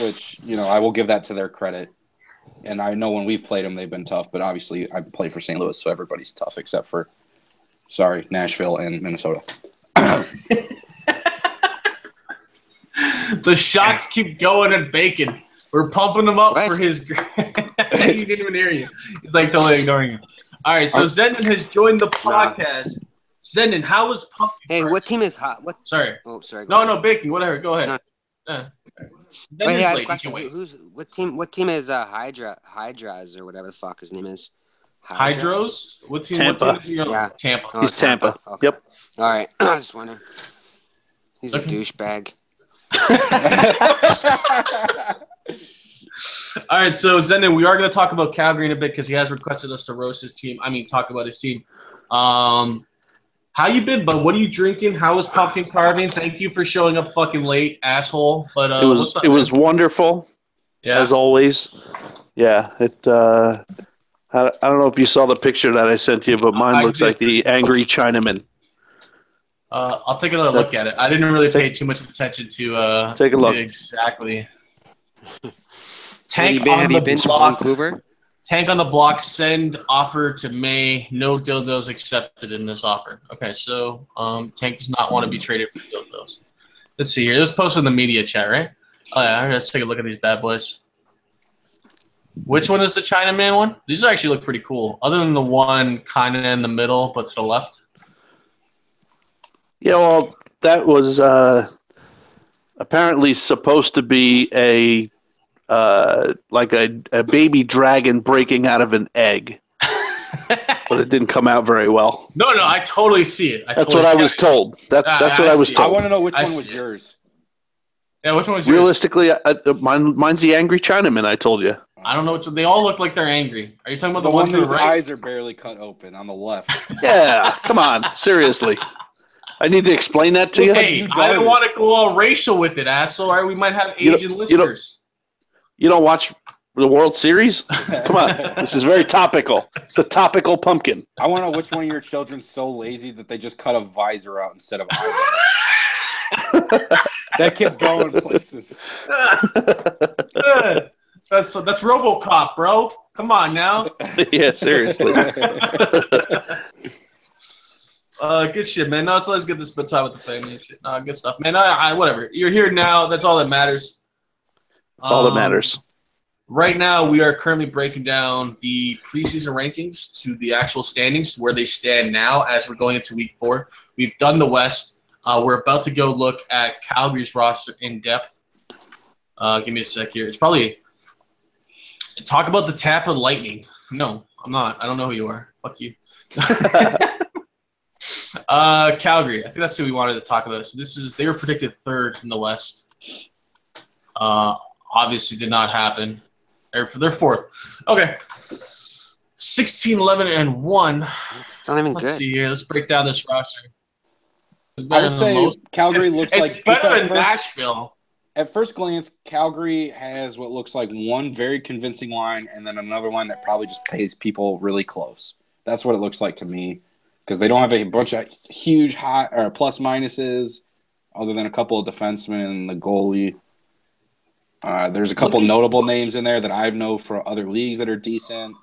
B: which, I will give that to their credit. And I know when we've played them, they've been tough, but obviously I play for St. Louis, so everybody's tough except for Nashville and Minnesota.
A: The shots keep going and baking. We're pumping him up for his. He didn't even hear you. He's totally ignoring you. All right, so Zendon has joined the podcast. Zendon, how was pumpkin?
C: Hey, what team is hot? What?
A: Sorry.
C: Oh, sorry.
A: No, baking. Whatever. Go ahead.
C: Wait, I had a question. What team is Hydras or whatever the fuck his name is?
A: Hydros? What team?
D: Tampa.
A: What team is he on?
C: Yeah.
A: Tampa.
D: He's Tampa.
C: Okay.
D: Yep.
C: All right. I was just wondering. He's a douchebag.
A: All right, so Zenden, we are going to talk about Calgary in a bit because he has requested us to roast his team. Talk about his team. How you been, bud? What are you drinking? How was pumpkin carving? Thank you for showing up fucking late, asshole. But what's up,
D: it was wonderful, as always. Yeah, I don't know if you saw the picture that I sent you, but mine looks like the angry Chinaman.
A: I'll take another look at it. I didn't really pay too much attention to
D: take a look.
A: Exactly.
C: Have you been to Vancouver?
A: Tank on the block, send offer to May. No dildos accepted in this offer. Okay, so Tank does not want to be traded for dildos. Let's see here. Let's post in the media chat, right? Oh, yeah, let's take a look at these bad boys. Which one is the Chinaman one? These actually look pretty cool, other than the one kind of in the middle, but to the left.
D: Yeah, well, that was apparently supposed to be a baby dragon breaking out of an egg, but it didn't come out very well.
A: No, I totally see it.
D: That's what I was told. That's what I was told.
B: I want to know which one was yours.
A: Yeah, which one was yours?
D: Realistically, mine's the angry Chinaman. I told you.
A: I don't know. They all look like they're angry. Are you talking about the
B: one
A: whose
B: right? Eyes are barely cut open on the left?
D: Yeah, come on, seriously. I need to explain that to you.
A: Hey, I don't want to go all racial with it, asshole. Or we might have Asian listeners.
D: You don't watch the World Series? Come on, this is very topical. It's a topical pumpkin.
B: I want to know which one of your children's so lazy that they just cut a visor out instead of eyebrows. That kid's going places.
A: That's RoboCop, bro. Come on now.
D: Yeah, seriously.
A: Good shit, man. No, so let's get this spend time with the family and shit. Good stuff, man. Whatever. You're here now. That's all that matters.
D: That's all that matters.
A: Right now, we are currently breaking down the preseason rankings to the actual standings, where they stand now as we're going into week 4. We've done the West. We're about to go look at Calgary's roster in depth. Give me a sec here. It's probably talk about the Tampa Lightning. No, I'm not. I don't know who you are. Fuck you. Calgary. I think that's who we wanted to talk about. So they were predicted 3rd in the West. Obviously did not happen. They're 4th. Okay. 16-11-1.
C: It's not even good.
A: Let's see here. Let's break down this roster.
B: I would say Calgary looks like
A: it's better than Nashville.
B: At first glance, Calgary has what looks like one very convincing line and then another line that probably just pays people really close. That's what it looks like to me, because they don't have a bunch of huge high or plus minuses other than a couple of defensemen and the goalie. There's a couple notable names in there that I know for other leagues that are decent.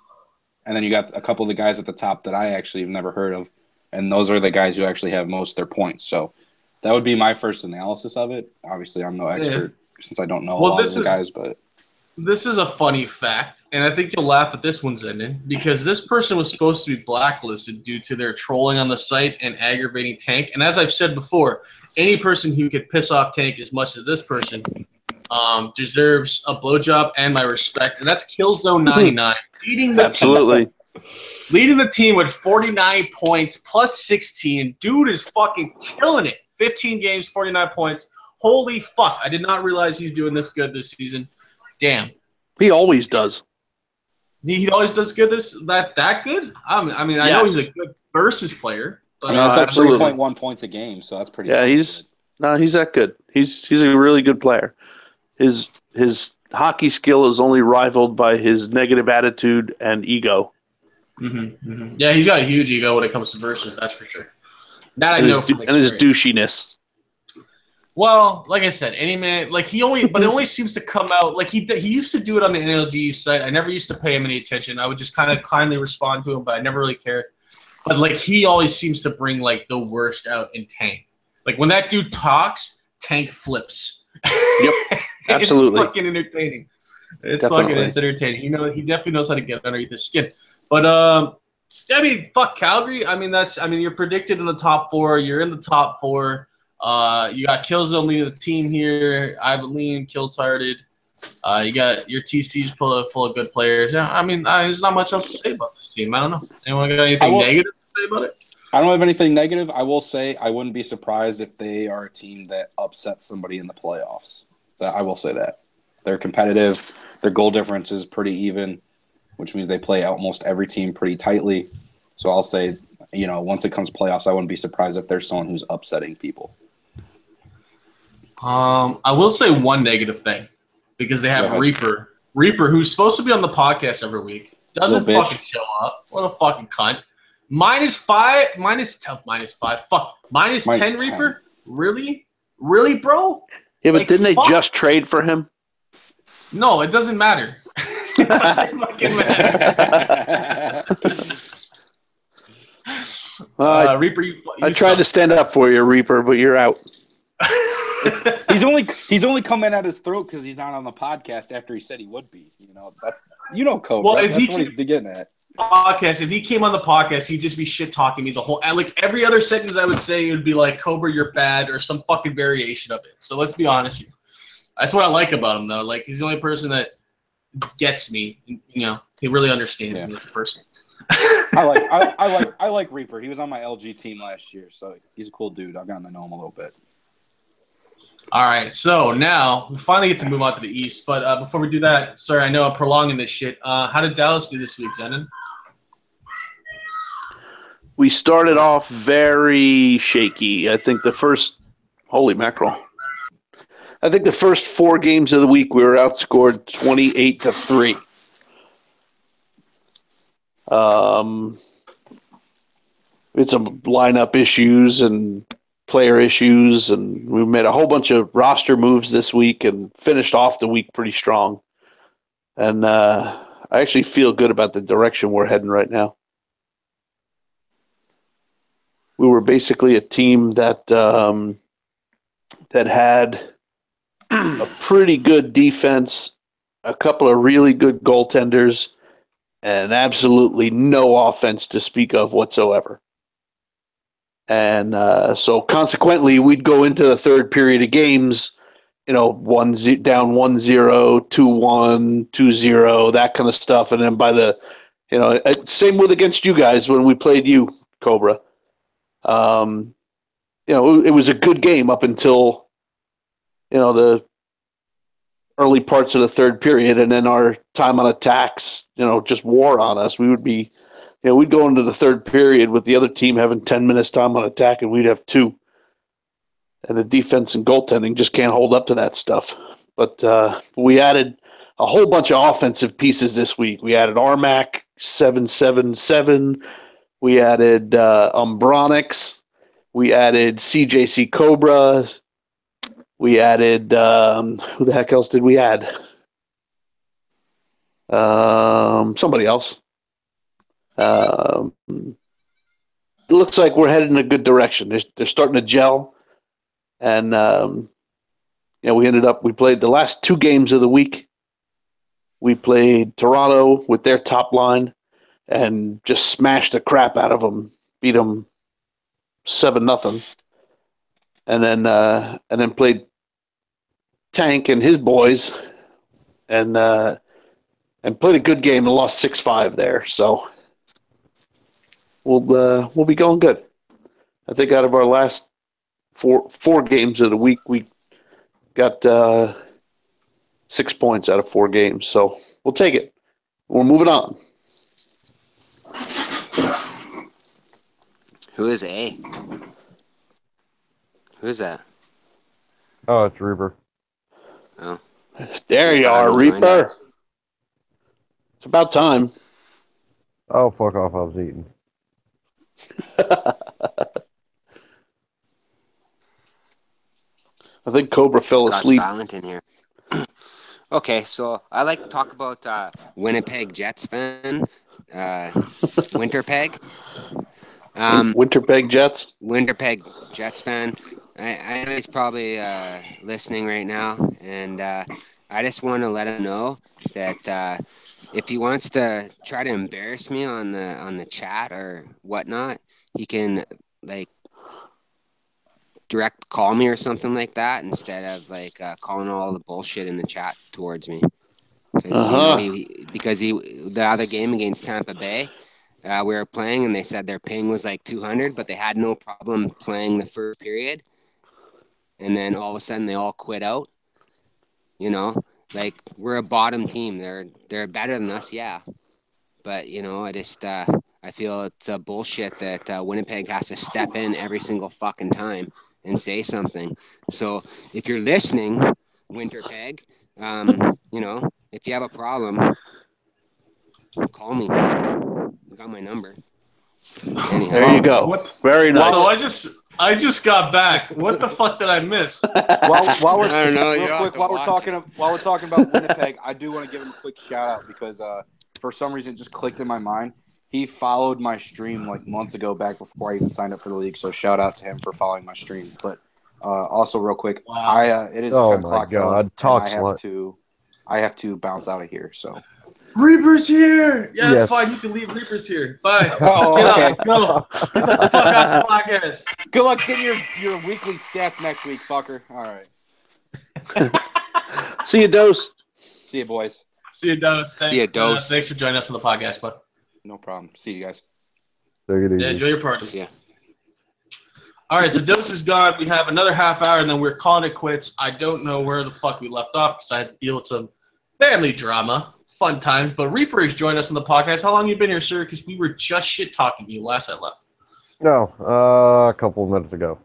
B: And then you got a couple of the guys at the top that I actually have never heard of. And those are the guys who actually have most of their points. So that would be my first analysis of it. Obviously, I'm no expert since I don't know a lot of the guys. But
A: this is a funny fact, and I think you'll laugh at this one, Zenden, because this person was supposed to be blacklisted due to their trolling on the site and aggravating Tank. And as I've said before, any person who could piss off Tank as much as this person deserves a blowjob and my respect. And that's Killzone 99. Leading the team with 49 points plus 16. Dude is fucking killing it. 15 games, 49 points. Holy fuck. I did not realize he's doing this good this season. Damn.
D: He always does.
A: He always does good that good? I know he's a good versus player. But
B: that's like 3.1 points a game, so that's pretty good.
D: He's that good. He's a really good player. His hockey skill is only rivaled by his negative attitude and ego.
A: Mm-hmm, mm-hmm. Yeah, he's got a huge ego when it comes to versus, that's for sure. That I know from experience.
D: And his douchiness.
A: Well, like I said, any man, like it only seems to come out, like he used to do it on the NLG site. I never used to pay him any attention. I would just kind of kindly respond to him, but I never really cared. But like he always seems to bring like the worst out in Tank. Like when that dude talks, Tank flips.
D: Yep, absolutely.
A: It's fucking entertaining. It's entertaining. He definitely knows how to get underneath his skin. But fuck Calgary. You're predicted in the top 4. You're in the top 4. You got Killzone leading the team here. Ibeline, Killtarded. You got your TC's full of good players. There's not much else to say about this team. I don't know. Anyone got anything negative to say about it?
B: I don't have anything negative. I will say I wouldn't be surprised if they are a team that upsets somebody in the playoffs. I will say that. They're competitive. Their goal difference is pretty even, which means they play almost every team pretty tightly. So I'll say, once it comes playoffs, I wouldn't be surprised if there's someone who's upsetting people.
A: I will say one negative thing because they have Reaper. Reaper, who's supposed to be on the podcast every week, doesn't fucking show up. What a fucking cunt. -5. Fuck. -10 Reaper? Really? Really, bro?
D: Yeah, but didn't they just trade for him?
A: No, it doesn't matter. It doesn't fucking matter. Reaper,
D: I tried to stand up for you, Reaper, but you're out.
B: He's only coming at his throat because he's not on the podcast after he said he would be. Cobra.
A: Well,
B: that's what he's getting at.
A: Podcast. If he came on the podcast, he'd just be shit talking me the whole. Like every other sentence I would say, it would be like "Cobra, you're bad" or some fucking variation of it. So let's be honest here. That's what I like about him, though. Like he's the only person that gets me. He really understands me as a person.
B: I like Reaper. He was on my LG team last year, so he's a cool dude. I've gotten to know him a little bit.
A: All right, so now we finally get to move on to the East. But before we do that, sorry, I know I'm prolonging this shit. How did Dallas do this week, Zenon?
D: We started off very shaky. I think the first – holy mackerel. I think the first 4 games of the week we were outscored 28-3. It's some lineup issues and player issues, and we made a whole bunch of roster moves this week and finished off the week pretty strong. And I actually feel good about the direction we're heading right now. We were basically a team that had a pretty good defense, a couple of really good goaltenders, and absolutely no offense to speak of whatsoever. And so consequently, we'd go into the third period of games, down 1-0, 2-1, 2-0, that kind of stuff. And then by the, same with against you guys when we played you, Cobra. It was a good game up until, the early parts of the third period, and then our time on attacks, just wore on us. We would be, we'd go into the third period with the other team having 10 minutes time on attack, and we'd have 2. And the defense and goaltending just can't hold up to that stuff. But we added a whole bunch of offensive pieces this week. We added Armac 777. We added Umbronix. We added CJC Cobra. We added who the heck else did we add? Somebody else. It looks like we're headed in a good direction. They're starting to gel, and we played the last 2 games of the week. We played Toronto with their top line and just smashed the crap out of them, beat them 7-0, and then played Tank and his boys, and played a good game and lost 6-5 there. So we'll be going good. I think out of our last four games of the week, we got 6 points out of 4 games. So we'll take it. We're moving on.
C: Who is A? Who is that?
E: Oh, it's Reaper.
C: Oh.
D: There you are, Reaper. It's about time.
E: Oh, fuck off. I was eating.
D: I think Cobra fell asleep.
C: Silent in here. Okay, so I like to talk about Winnipeg Jets fan. Winterpeg.
D: Winterpeg Jets?
C: Winterpeg Jets fan. I know he's probably listening right now, and I just want to let him know that if he wants to try to embarrass me on the chat or whatnot, he can direct call me or something like that instead of calling all the bullshit in the chat towards me. Because the other game against Tampa Bay, we were playing, and they said their ping was like 200, but they had no problem playing the first period. And then all of a sudden, they all quit out. You know, like we're a bottom team. They're better than us, yeah. But I feel it's bullshit that Winnipeg has to step in every single fucking time and say something. So if you're listening, Winterpeg, if you have a problem, call me. You got my number. Anyhow.
D: There you go. Very nice.
A: So I just got back. What the fuck did I miss?
B: While we're,
C: I don't know.
B: real quick, while we're talking about Winnipeg, I do want to give him a quick shout out because for some reason it just clicked in my mind. He followed my stream like months ago, back before I even signed up for the league. So shout out to him for following my stream. But also, real quick,
A: Wow.
B: it is
E: Oh
B: 10
E: my
B: o'clock,
E: God,
B: fellas, I have to bounce out of here. So.
A: Reaper's here. Yeah,
E: Yes.
A: that's fine. You can leave. Reaper's here. Bye.
B: Oh,
A: Get
B: okay.
A: up. Go. Get the fuck out of the podcast.
B: Good luck getting your weekly stats next week, fucker. All right.
D: See you, Dose.
B: See you, boys.
A: See you, Dose. Thanks.
C: See you, Dose.
A: Thanks for joining us on the podcast, bud.
B: No problem. See you guys.
E: Take it easy.
A: Yeah, enjoy your party.
C: Yeah.
A: All right, so Dose is gone. We have another half hour, and then we're calling it quits. I don't know where the fuck we left off because I had to deal with some family drama. Fun times. But Reaper has joined us on the podcast. How long have you been here, sir? Because we were just shit talking to you last I left.
E: No, a couple of minutes ago.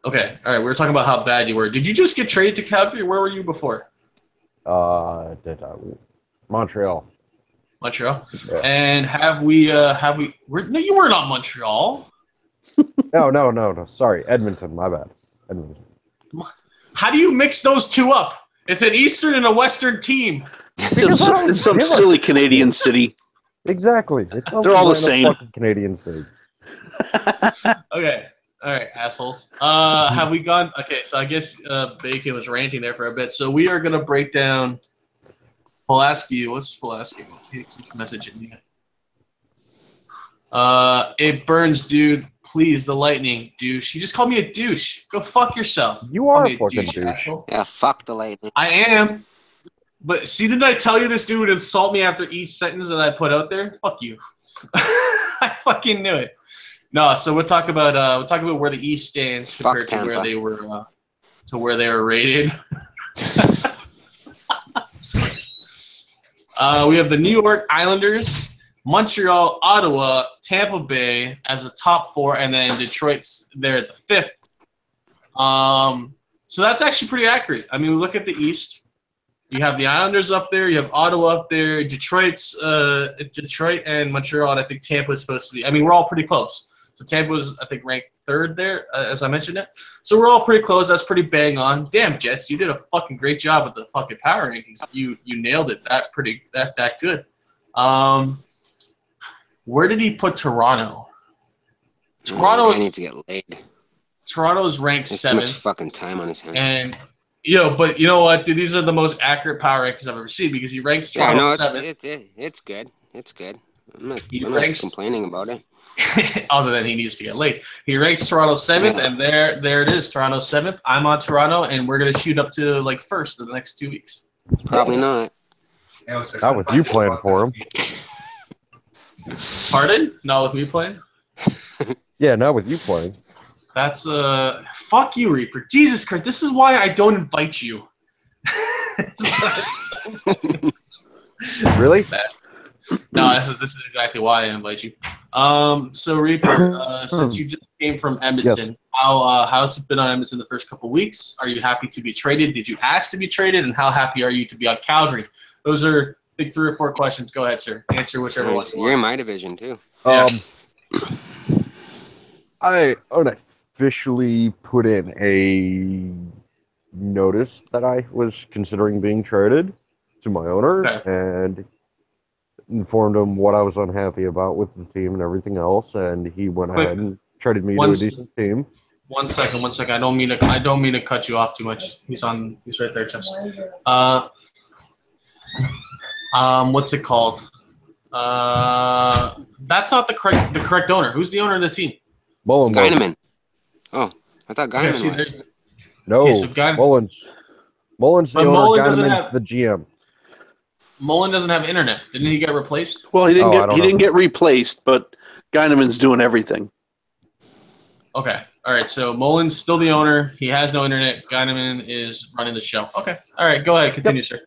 A: Okay. All right. We were talking about how bad you were. Did you just get traded to Calgary? Where were you before?
E: Montreal.
A: Montreal.
E: Yeah.
A: And no, you weren't on Montreal.
E: No. Sorry, Edmonton. My bad. Edmonton.
A: How do you mix those two up? It's an Eastern and a Western team.
D: It's some silly Canadian city.
E: Exactly.
D: They're all the same.
E: Fucking Canadian city.
A: Okay. All right, assholes. Have we gone? Okay, so I guess Bacon was ranting there for a bit. So we are going to break down Pulaski. What's Pulaski? He keeps messaging me. It burns, dude. Please, the lightning, douche. You just called me a douche. Go fuck yourself.
E: You are
A: Call me
E: a fucking douche.
A: asshole.
C: Yeah, fuck the lightning.
A: I am. But see, didn't I tell you this dude would insult me after each sentence that I put out there? Fuck you. I fucking knew it. No, so we'll talk about where the East stands compared to where they were rated. We have the New York Islanders, Montreal, Ottawa, Tampa Bay as a top four, and then Detroit's there at the fifth. So that's actually pretty accurate. I mean, we look at the East. You have the Islanders up there. You have Ottawa up there. Detroit and Montreal, and I think Tampa is supposed to be. I mean, we're all pretty close. So Tampa was, I think, ranked third there, as I mentioned it. So we're all pretty close. That's pretty bang on. Damn, Jets, you did a fucking great job with the fucking power rankings. You nailed it. That good. Where did he put Toronto?
C: Toronto needs to get laid.
A: Toronto's ranked
C: There's
A: seventh.
C: too much fucking time on his hands.
A: And but you know what, dude? These are the most accurate power rankings I've ever seen because he ranks Toronto seventh.
C: It's good. It's good. I'm not complaining about it.
A: Other than he needs to get laid. He ranks Toronto seventh, and there it is, Toronto seventh. I'm on Toronto, and we're gonna shoot up to like first in the next 2 weeks.
C: Probably not.
E: Not with you playing for him.
A: Pardon? Not with me playing?
E: Yeah, not with you playing.
A: That's fuck you, Reaper. Jesus Christ, this is why I don't invite you.
E: Really?
A: No, this is exactly why I invite you. So Reaper, since you just came from Edmonton,
E: yes.
A: How's it been on Edmonton the first couple of weeks? Are you happy to be traded? Did you ask to be traded? And how happy are you to be on Calgary? Those are big 3 or 4 questions. Go ahead, sir. Answer whichever one.
C: You're in my division too.
A: Yeah.
E: I unofficially put in a notice that I was considering being traded to my owner and informed him what I was unhappy about with the team and everything else, and he went ahead and traded me to a decent team.
A: One second. I don't mean to cut you off too much. He's right there, Jess. What's it called? That's not the correct owner. Who's the owner of the team?
C: Guyneman. Oh, I thought Guyneman was.
E: No,
A: okay, so
E: Mullins. Mullins the owner,
A: Mullen
E: Guyneman's the GM.
A: Mullen doesn't have internet. Didn't he get replaced?
D: Well, he
E: I don't
D: didn't
E: know.
D: get replaced, but Geineman's doing everything.
A: Okay. All right. So Mullen's still the owner. He has no internet. Geineman is running the show. Okay. All right. Go ahead. Continue, sir.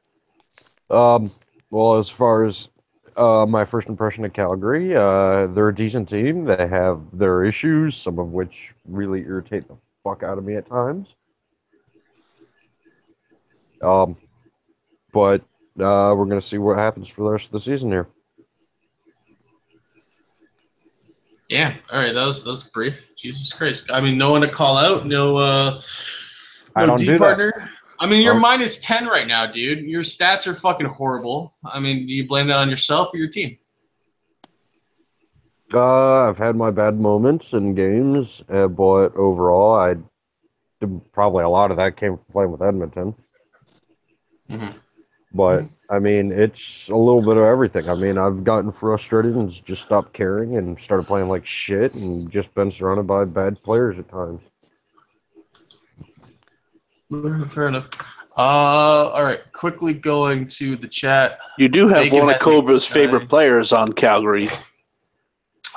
E: Well, as far as my first impression of Calgary, they're a decent team. They have their issues, some of which really irritate the fuck out of me at times. But we're going to see what happens for the rest of the season here.
A: Yeah. All right. That was brief. Jesus Christ. I mean, no one to call out. No.
E: I
A: No
E: don't
A: D
E: do that.
A: partner. I mean, you're
E: Oh.
A: -10 right now, dude. Your stats are fucking horrible. I mean, do you blame that on yourself or your team?
E: I've had my bad moments in games, but overall, probably a lot of that came from playing with Edmonton.
A: Mm-hmm.
E: But I mean, it's a little bit of everything. I mean, I've gotten frustrated and just stopped caring and started playing like shit and just been surrounded by bad players at times.
A: Fair enough. All right. Quickly going to the chat.
D: You do have
A: Bacon
D: one of
A: had-
D: Cobra's favorite players on Calgary.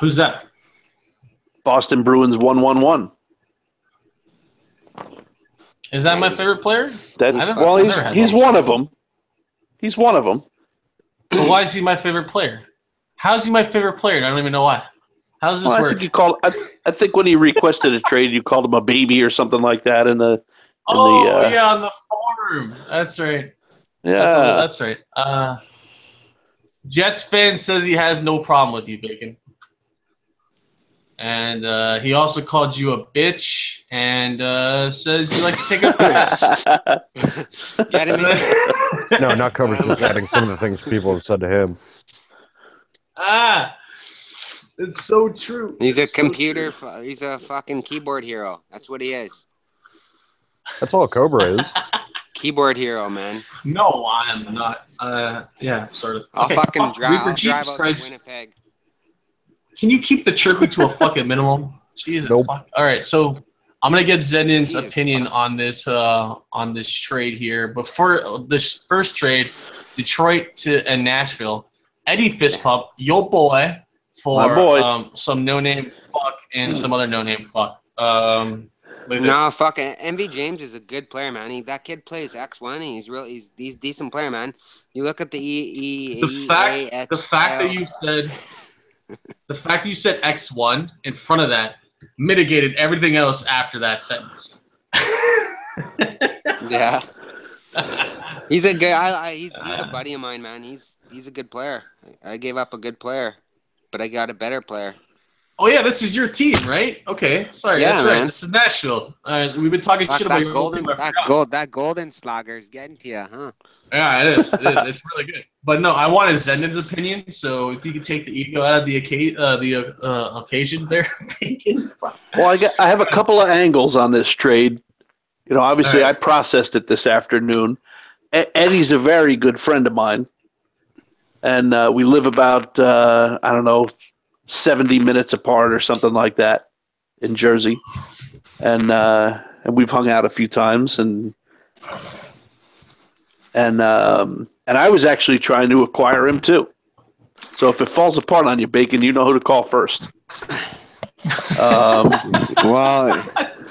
A: Who's that?
D: Boston Bruins 111.
A: Is that my favorite player?
D: He's one of them. He's one of them.
A: But why is he my favorite player? How's he my favorite player? I don't even know why. How does this
D: Well, I
A: work?
D: think you called. I think when he requested a trade, you called him a baby or something like that. In the
A: yeah, on the forum. That's right.
D: yeah.
A: That's right. Jets fan says he has no problem with you, Bacon. And he also called you a bitch and says you like to take a pass.
E: No, not Cobra. Just adding some of the things people have said to him.
A: It's so true.
C: He's
A: It's
C: a computer. He's a fucking keyboard hero. That's what he is.
E: That's all Cobra is.
C: Keyboard hero, man.
A: No, I'm not. Yeah, sort of.
C: I'll fucking drive out
A: Jesus Christ.
C: to Winnipeg.
A: Can you keep the chirping to a fucking minimum? Jesus.
E: Nope.
A: Fuck. All right, so I'm gonna get Zedin's
C: Jesus,
A: opinion on this trade here. But for this first trade, Detroit and Nashville, Eddie Fistpump, your boy, for
D: My boy.
A: some no-name fuck and some other no-name fuck.
C: No, fucking MV James is a good player, man. That kid plays X1. He's decent player, man. You look at the
A: the fact that you said X1 in front of that mitigated everything else after that sentence.
C: Yeah. He's a good. He's a buddy of mine, man. He's a good player. I gave up a good player, but I got a better player.
A: Oh yeah, this is your team, right? Okay, sorry,
C: Yeah,
A: that's right.
C: man.
A: This is Nashville. We've been talking shit about your
C: golden.
A: team. I forgot.
C: That golden slugger's getting to you, huh?
A: Yeah, it is. It's really good. But no, I wanted Zendin's opinion. So if you could take the ego out of the occasion there.
D: Well, I have a couple of angles on this trade. You know, obviously,
A: All right.
D: I processed it this afternoon. Eddie's a very good friend of mine, and we live about 70 minutes apart or something like that in Jersey, and we've hung out a few times, and I was actually trying to acquire him too. So if it falls apart on you, Bacon, you know who to call first.
C: Well,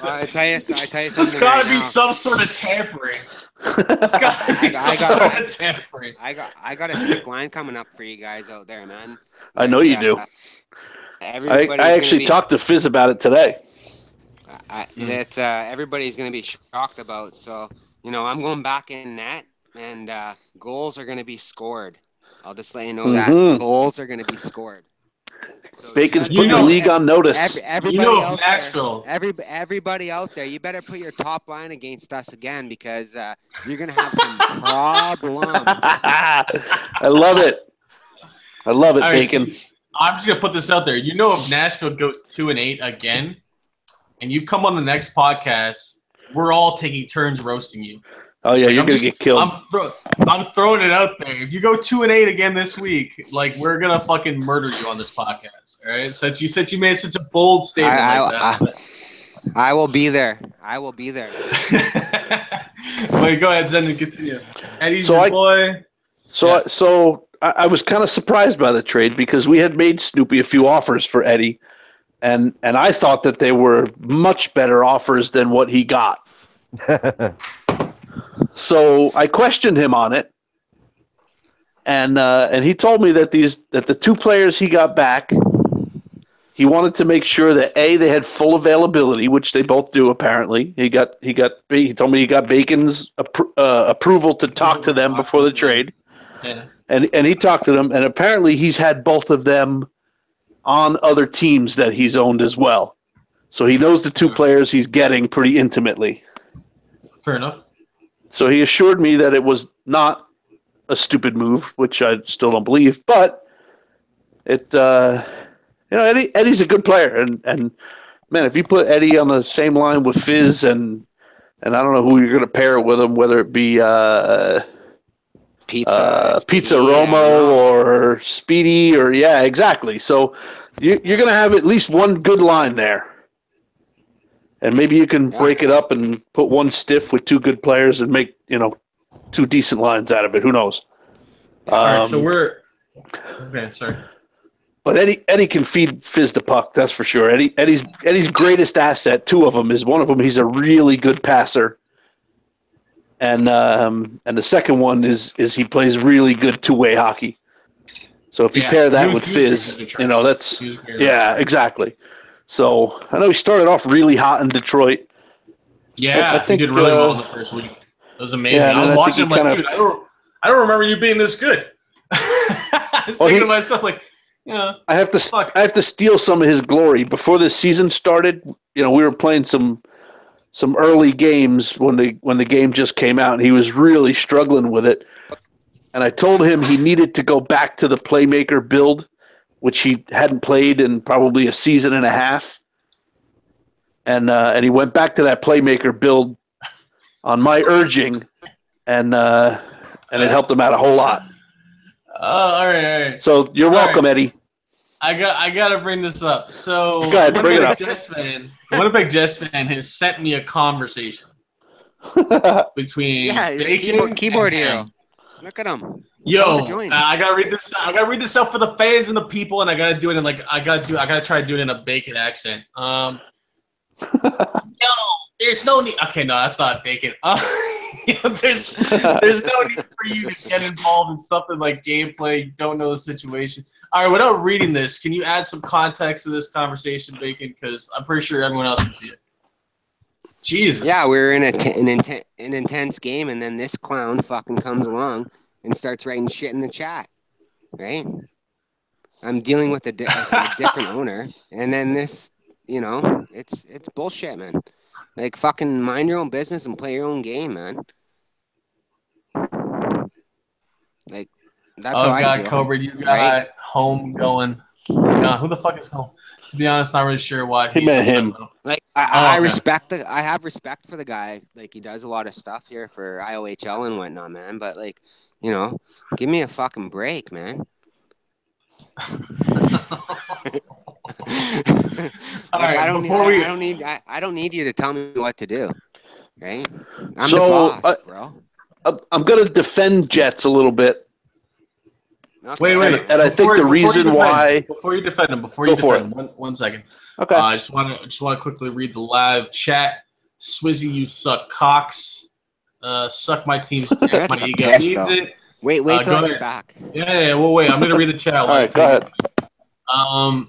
C: I tell you something.
A: There's got to be some sort of tampering. There's got to be some sort of tampering.
C: I got a sick line coming up for you guys out there, man.
D: I know you do. I actually talked to Fizz about it today.
C: That everybody's going to be shocked about. So, I'm going back in net, and goals are going to be scored. I'll just let you know that. Goals are going to be scored. So
D: Bacon's putting the league on notice.
C: Everybody out
A: Nashville.
C: there, everybody out there, you better put your top line against us again because you're going to have some problems.
D: I love it. Bacon.
A: So I'm just going to put this out there. If Nashville goes 2-8 again, and you come on the next podcast, we're all taking turns roasting you.
D: Oh yeah, you're gonna get killed.
A: I'm throwing it out there. If you go 2-8 again this week, we're gonna fucking murder you on this podcast. All right? Since you said you made such a bold statement that.
C: I will be there. Wait,
A: go ahead, Zen, and continue. Eddie's your boy.
D: So I was kind of surprised by the trade because we had made Snoopy a few offers for Eddie, and I thought that they were much better offers than what he got. So I questioned him on it, and he told me that the two players he got back, he wanted to make sure that they had full availability, which they both do apparently. He told me he got Bacon's approval to talk to them before the trade.
A: Yeah.
D: And he talked to them, and apparently he's had both of them on other teams that he's owned as well. So he knows the two players he's getting pretty intimately.
A: Fair enough.
D: So he assured me that it was not a stupid move, which I still don't believe, but Eddie's a good player, and man, if you put Eddie on the same line with Fizz and I don't know who you're going to pair with him, whether it be Pizza Romo or Speedy or exactly. So you're going to have at least one good line there. And maybe you can break it up and put one stiff with two good players and make, two decent lines out of it. Who knows?
A: All right, so we're okay. Sorry,
D: but Eddie can feed Fizz the puck. That's for sure. Eddie's greatest asset. Two of them is one of them. He's a really good passer, and the second one is he plays really good two-way hockey. So if you pair that with Fizz, that's exactly. So I know he started off really hot in Detroit.
A: Yeah, I think he did really well in the first week. It was amazing.
D: Yeah,
A: I was watching him like, dude, I don't remember you being this good. I was thinking to myself, like,
D: I have to steal some of his glory. Before the season started, we were playing some early games when the game just came out, and he was really struggling with it. And I told him he needed to go back to the playmaker build, which he hadn't played in probably a season and a half. And he went back to that playmaker build on my urging, and it helped him out a whole lot.
A: All right.
D: So you're welcome, Eddie.
A: I gotta bring this up. So
D: go ahead, bring it up.
A: Winnipeg Jets fan has sent me a conversation between
C: keyboard hero. Look at him.
A: Yo, I gotta read this. I gotta read this out for the fans and the people, and I gotta do it in I gotta try to do it in a Bacon accent. Yo, there's no need. Okay, no, that's not Bacon. There's no need for you to get involved in something like gameplay. You don't know the situation. All right, without reading this, can you add some context to this conversation, Bacon? Because I'm pretty sure everyone else can see it. Jesus.
C: Yeah, we were in an intense game, and then this clown fucking comes along and starts writing shit in the chat, right? I'm dealing with a different owner, and then this, it's bullshit, man. Like, fucking mind your own business and play your own game, man. Like, that's how I feel.
A: Cobra, you got home going. Who the fuck is home? To be honest, not really sure why.
D: He met him.
C: Like, I have respect for the guy. Like, he does a lot of stuff here for IOHL and whatnot, man. But, like, give me a fucking break, man. I don't need you to tell me what to do, right? I'm the boss, bro.
D: I'm gonna defend Jets a little bit.
A: Okay. Wait.
D: And I think the reason why
A: before you defend him, one second.
D: Okay.
A: I just want to quickly read the live chat. Swizzy, you suck cocks. Suck my team's dick. My ego needs it.
C: Wait till I get back.
A: Yeah. Well, wait. I'm gonna read the chat.
D: All right, go ahead.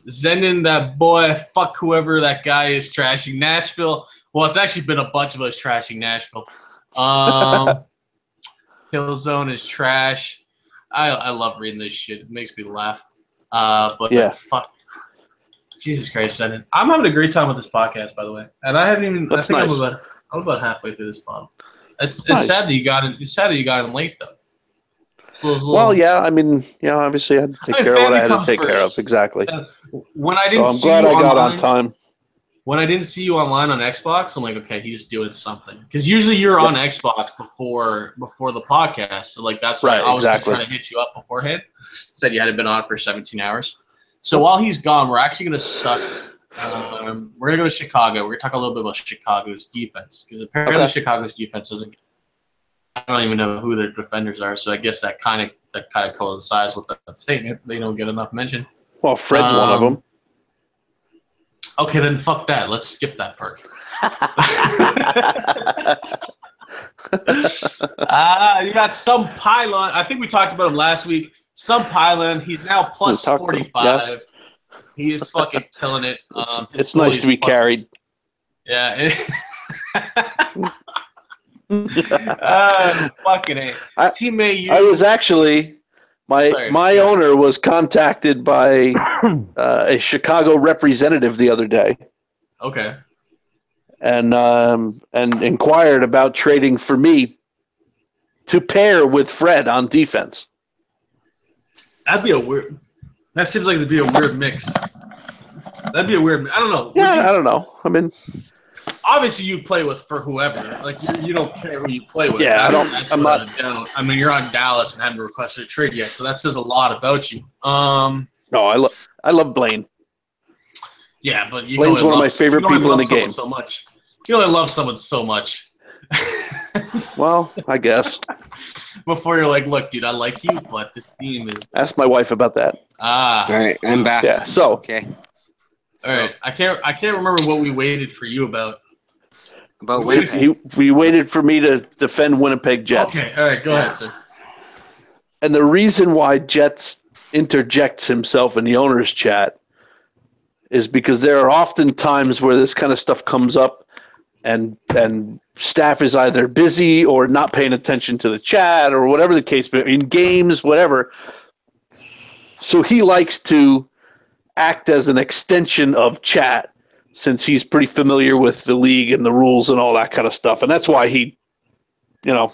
A: Zenden, that boy, fuck whoever that guy is trashing Nashville. Well, it's actually been a bunch of us trashing Nashville. Killzone is trash. I love reading this shit. It makes me laugh. Fuck. Jesus Christ, Zenden. I'm having a great time with this podcast, by the way. And I haven't even.
D: That's
A: I think
D: nice.
A: I'm about halfway through this pod. It's nice. Sad that you got it. It's sad that you got in late though.
D: Well, yeah. I mean, obviously, I had to take care of what I had to take care of. Exactly.
A: When I didn't
D: see you online, I'm glad I got on time.
A: When I didn't see you online on Xbox, I'm like, okay, he's doing something. Because usually you're on Xbox before the podcast, so like that's why I was trying to hit you up beforehand. Said you hadn't been on for 17 hours. So while he's gone, we're actually gonna suck. We're gonna go to Chicago. We're gonna talk a little bit about Chicago's defense because apparently Chicago's defense doesn't. don't even know who their defenders are, so I guess that kind of coincides with that statement. They don't get enough mention.
D: Well, Fred's one of them.
A: Okay, then fuck that. Let's skip that part. You got some pylon. I think we talked about him last week. Some pylon. He's now plus 45. Yes. He is fucking killing it.
D: It's nice to be carried.
A: Yeah. Fucking A. Teammate,
D: I was actually my owner was contacted by a Chicago representative the other day.
A: Okay.
D: And inquired about trading for me to pair with Fred on defense.
A: That seems like it'd be a weird mix. That'd be a weird. I don't know.
D: Yeah, I don't know. I mean,
A: obviously you play for whoever. Like you don't care who you play with.
D: Yeah,
A: I mean, you're on Dallas and haven't requested a trade yet, so that says a lot about you.
D: No, I love Blaine.
A: Yeah, but
D: Blaine's one of my favorite people in the game.
A: So much. You only love someone so much.
D: Well, I guess.
A: Before you're like, look, dude, I like you, but this team is.
D: Ask my wife about that.
C: All right, I'm back.
D: Yeah. So.
C: Okay.
A: All right. I can't remember what we waited for you about.
C: About Winnipeg.
D: We waited for me to defend Winnipeg Jets.
A: Okay. All right. Go ahead, sir.
D: And the reason why Jets interjects himself in the owners' chat is because there are often times where this kind of stuff comes up and staff is either busy or not paying attention to the chat or whatever the case may be, in games, whatever. So he likes to act as an extension of chat since he's pretty familiar with the league and the rules and all that kind of stuff. And that's why he,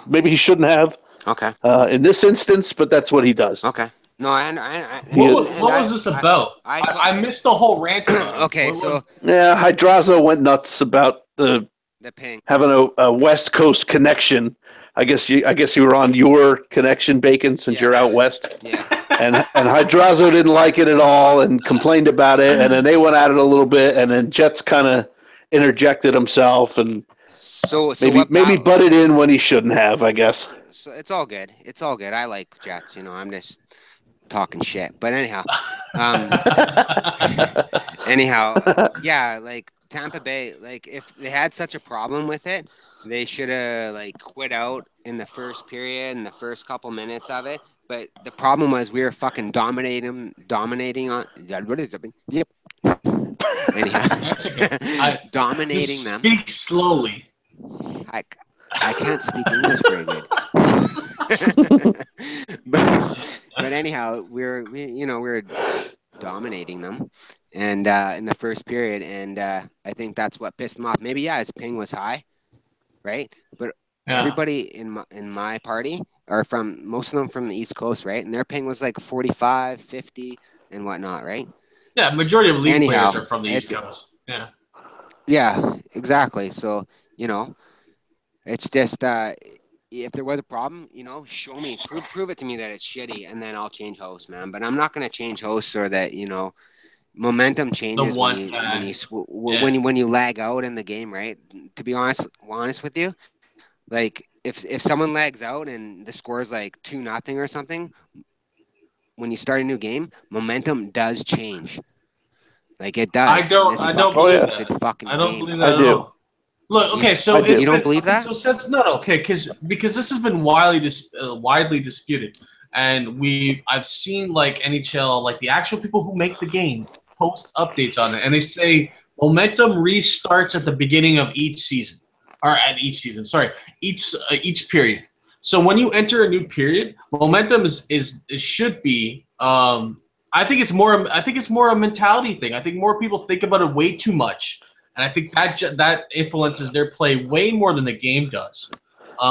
D: maybe he shouldn't have in this instance, but that's what he does.
C: Okay. No,
A: what was this about? I missed the whole rant.
C: Okay, so
D: Hydrazo went nuts about the
C: ping,
D: having a West Coast connection. I guess you were on your connection, Bacon, since you're out west.
C: Yeah.
D: And Hydrazo didn't like it at all and complained about it, and then they went at it a little bit, and then Jets kind of interjected himself and maybe butted in when he shouldn't have, I guess.
C: So it's all good. It's all good. I like Jets. I'm just talking shit. But anyhow, yeah, like Tampa Bay, like if they had such a problem with it, they should have quit out in the first period and the first couple minutes of it. But the problem was we were fucking dominating on. What is it? Yep. Anyhow, dominating them.
A: Speak slowly.
C: I can't speak English very good. but anyhow, we were dominating them, and in the first period, and I think that's what pissed them off. Maybe his ping was high, right? But everybody in my party are most of them from the East Coast, right? And their ping was 45, 50, and whatnot, right?
A: Yeah, majority of league players are from the East Coast. Yeah.
C: Yeah, exactly. So it's just if there was a problem, show me, prove it to me that it's shitty, and then I'll change hosts, man. But I'm not going to change hosts or that, momentum changes when you lag out in the game, right? To be honest with you, if someone lags out and the score is 2-0 or something, when you start a new game, momentum does change. It does.
A: I don't believe that. I don't believe that at all. Look, okay, so
C: you don't believe that?
A: So since because this has been widely disputed, and I've seen NHL, the actual people who make the game post updates on it, and they say momentum restarts at the beginning of each season, or at each season. Sorry, each period. So when you enter a new period, momentum should be. I think it's more a mentality thing. I think more people think about it way too much. And I think that influences their play way more than the game does,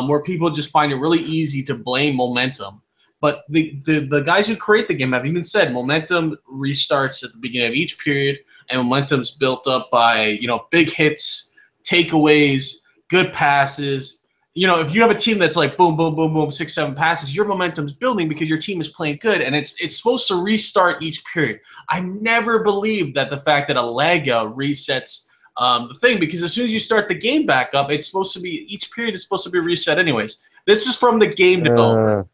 A: where people just find it really easy to blame momentum. But the guys who create the game have even said momentum restarts at the beginning of each period, and momentum's built up by big hits, takeaways, good passes. If you have a team that's boom, boom, boom, boom, 6, 7 passes, your momentum's building because your team is playing good, and it's supposed to restart each period. I never believed that the fact that a lag out resets the thing, because as soon as you start the game back up, each period is supposed to be reset anyways. This is from the game developer.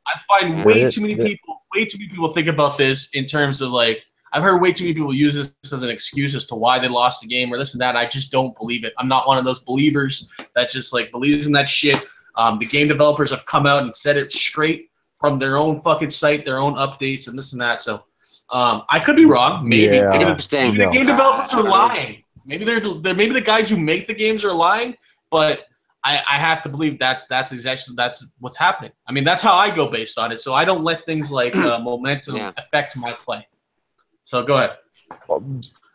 A: I find way too many people think about this in terms of like, I've heard way too many people use this as an excuse as to why they lost the game or this and that. I just don't believe it. I'm not one of those believers that just like believes in that shit. The game developers have come out and said it straight from their own fucking site, their own updates and this and that. So I could be wrong. Maybe, maybe the game developers are lying. Maybe maybe the guys who make the games are lying, but I have to believe that's what's happening. I mean, that's how I go based on it. So I don't let things like momentum affect my play. So go ahead.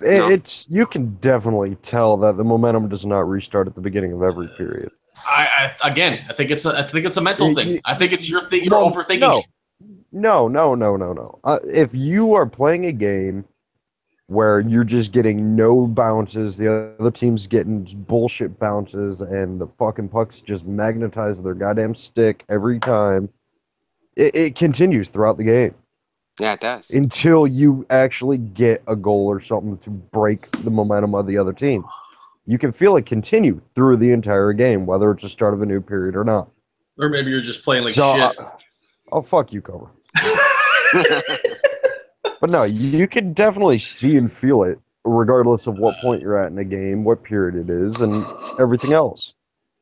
E: It's you can definitely tell that the momentum does not restart at the beginning of every period.
A: I think it's a mental thing. I think it's your thing. You're overthinking it.
E: No. If you are playing a game where you're just getting no bounces, the other team's getting bullshit bounces, and the fucking pucks just magnetize their goddamn stick every time, it continues throughout the game.
C: Yeah, it does.
E: Until you actually get a goal or something to break the momentum of the other team. You can feel it continue through the entire game, whether it's the start of a new period or not.
A: Or maybe you're just playing like shit.
E: Oh, fuck you, Cobra. But no, you can definitely see and feel it, regardless of what point you're at in a game, what period it is, and everything else.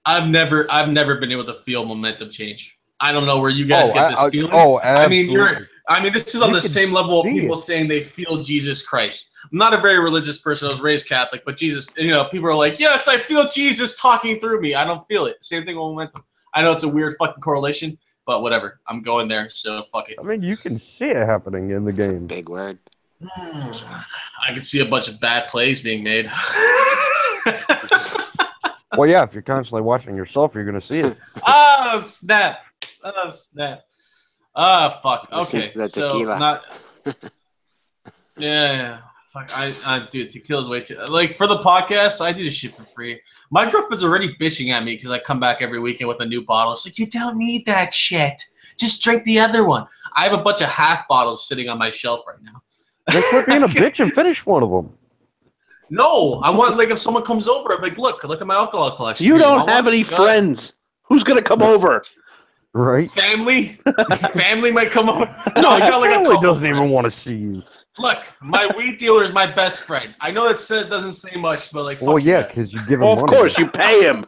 A: I've never been able to feel momentum change. I don't know where you guys get this feeling.
E: Absolutely.
A: I mean, this is on the same level of people saying they feel Jesus Christ. I'm not a very religious person. I was raised Catholic, but Jesus, people are like, yes, I feel Jesus talking through me. I don't feel it. Same thing with momentum. I know it's a weird fucking correlation, but whatever. I'm going there, so fuck it.
E: I mean, you can see it happening in the game.
C: Big word.
A: I can see a bunch of bad plays being made.
E: Well, yeah, if you're constantly watching yourself, you're going to see it.
A: Oh, snap. Oh, snap. Oh, fuck. Okay, so not... Yeah. Fuck, dude, tequila's way too... Like, for the podcast, I do this shit for free. My girlfriend's already bitching at me because I come back every weekend with a new bottle. She's like, you don't need that shit. Just drink the other one. I have a bunch of half bottles sitting on my shelf right now.
E: Then quit being a bitch and finish one of them.
A: No, I want, like, if someone comes over, I'm like, look at my alcohol collection.
D: You don't have any friends. Who's going to come over?
E: Right?
A: Family might come over. No, I got like a couple
E: doesn't even want to see you.
A: Look, my weed dealer is my best friend. I know it doesn't say much, but like,
E: well, yeah, because you give him money.
D: Of course, you pay him.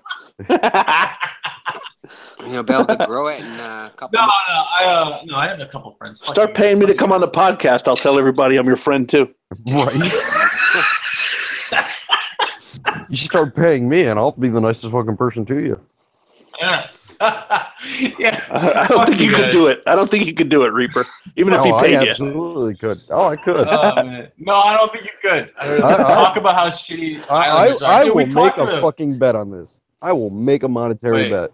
C: You'll be able to grow it in a couple months.
A: No, I have a couple friends.
D: Start paying me to come on the podcast. I'll tell everybody I'm your friend, too.
E: Right. You should start paying me, and I'll be the nicest fucking person to you.
A: Yeah.
D: I don't think you could do it. I don't think you could do it, Reaper. Even if he paid you.
E: I absolutely could. Oh, I could.
A: Oh, man. No, I don't think you could. Talk about how shitty Islanders are.
E: I will make a fucking bet on this. I will make a monetary bet.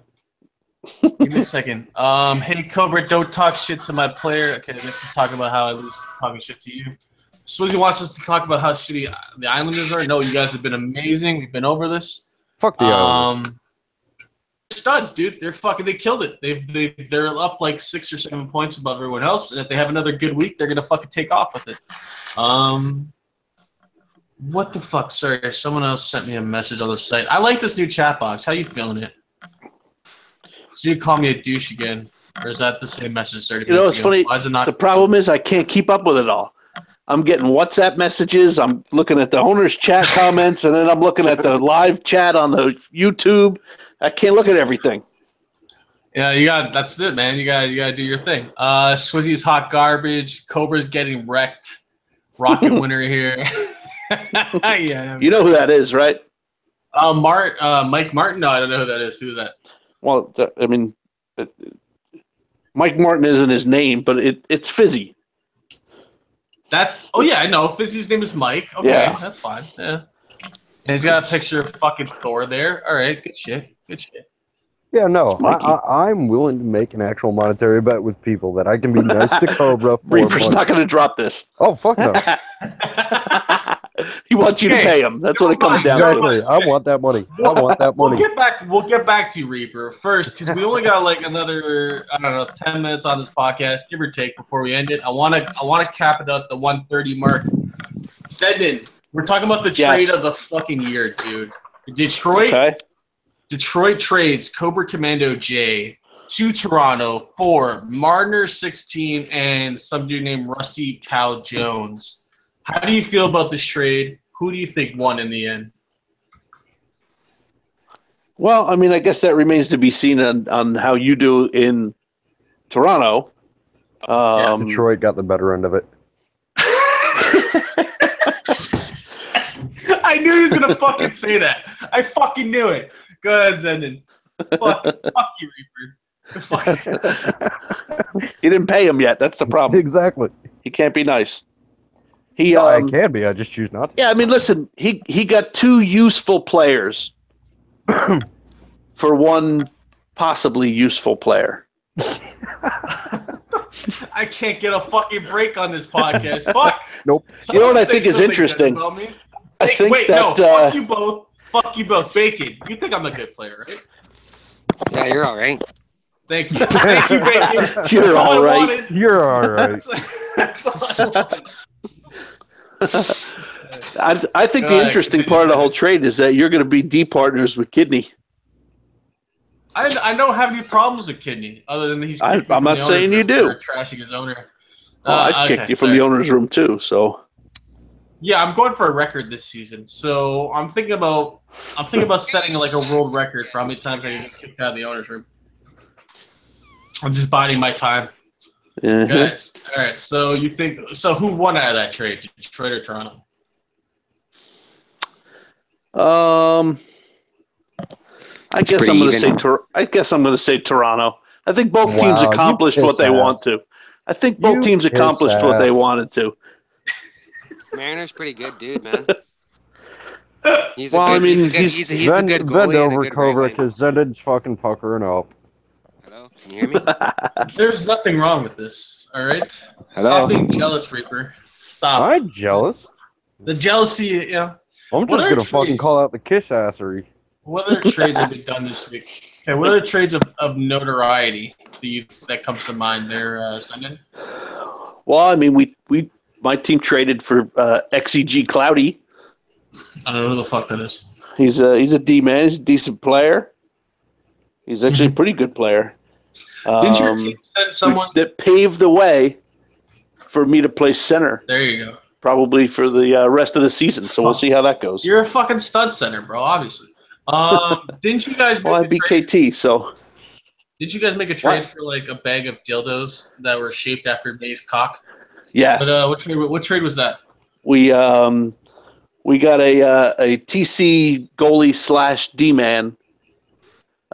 A: Give me a second. Hey, Cobra, don't talk shit to my player. Okay, let's talk about how I lose talking shit to you. Swizzy wants us to talk about how shitty the Islanders are. No, you guys have been amazing. We've been over this.
E: Fuck the Islanders.
A: Studs, dude. They killed it. They're up like 6 or 7 points above everyone else, and if they have another good week, they're gonna fucking take off with it. What the fuck? Sorry, someone else sent me a message on the site. I like this new chat box. How you feeling it? Did you call me a douche again, or is that the same message 30 minutes ago?
D: It's funny.
A: Why is it not?
D: The problem is I can't keep up with it all. I'm getting WhatsApp messages. I'm looking at the owner's chat comments, and then I'm looking at the live chat on the YouTube. I can't look at everything.
A: Yeah, that's it, man. You gotta do your thing. Swizzy's hot garbage. Cobra's getting wrecked. Rocket winner here. Yeah.
D: You know who that is, right?
A: Mike Martin? No, I don't know who that is. Who's that?
D: Well, Mike Martin isn't his name, but it's Fizzy.
A: I know. Fizzy's name is Mike. Okay, yeah. That's fine. Yeah. And he's got a picture of fucking Thor there. All right, good shit.
E: Yeah, no, I'm willing to make an actual monetary bet with people that I can be nice to Cobra for
D: Reaper's not going to drop this.
E: Oh, fuck no.
D: He wants you to pay him. That's what it comes down to.
E: I want that money.
A: We'll get back to you, Reaper, first, because we only got like another, 10 minutes on this podcast, give or take, before we end it. I want to cap it at the 1:30 mark. Sedin, we're talking about the trade of the fucking year, dude. Detroit trades Cobra Commando J to Toronto for Marner 16 and some dude named Rusty Cal Jones. How do you feel about this trade? Who do you think won in the end?
D: Well, I mean, I guess that remains to be seen on how you do in Toronto.
E: Detroit got the better end of it.
A: I knew he was going to fucking say that. I fucking knew it. Go ahead, Zendon. Fuck you, Reaper. Fuck you.
D: You didn't pay him yet. That's the problem.
E: Exactly.
D: He can't be nice.
E: I can be. I just choose not to.
D: Yeah, I mean, listen, he got two useful players for one possibly useful player.
A: I can't get a fucking break on this podcast. Fuck.
E: Nope.
D: You know what I think is interesting? I think
A: fuck you both. Fuck you both. Bacon. You think I'm a good player, right?
C: Yeah, you're all right.
A: Thank you. Thank you, Bacon.
D: You're all right.
E: You're all right.
A: That's all I wanted.
D: I think the interesting part of the whole trade is that you're going to be D partners with Kidney.
A: I don't have any problems with Kidney, other than he's.
D: I'm not saying you do.
A: Trashing his owner.
D: I've kicked you from the owner's room too. So.
A: Yeah, I'm going for a record this season. So I'm thinking about setting like a world record for how many times I get kicked out of the owner's room. I'm just biding my time.
D: Mm-hmm.
A: Guys, all right. So you think who won out of that trade? Detroit or Toronto?
D: I guess I'm going to say Toronto. I think both teams accomplished what they want to. I think both teams accomplished what they wanted to.
C: Marner's pretty good, dude, man. He's
D: a
C: good goalie.
E: Bend over, Cobra, because Zendon's fucking puckering up.
C: Hello, can you hear me?
A: There's nothing wrong with this. All right.
C: Hello?
A: Stop being jealous, Reaper. Stop.
E: I'm jealous.
A: The jealousy, you know.
E: I'm just gonna fucking call out the kiss assery.
A: What other trades have been done this week? Okay, what other trades of notoriety that comes to mind there, Sunday?
D: Well, I mean, my team traded for XEG Cloudy.
A: I don't know who the fuck that is.
D: He's a D man. He's a decent player. He's actually a pretty good player.
A: Didn't your team send someone
D: that paved the way for me to play center?
A: There you go.
D: Probably for the rest of the season. So we'll see how that goes.
A: You're a fucking stud center, bro. Obviously. Didn't you guys?
D: Well, I beat KT. So.
A: Did you guys make a trade for like a bag of dildos that were shaped after May's cock?
D: Yes.
A: But what trade was that?
D: We got a TC goalie / D man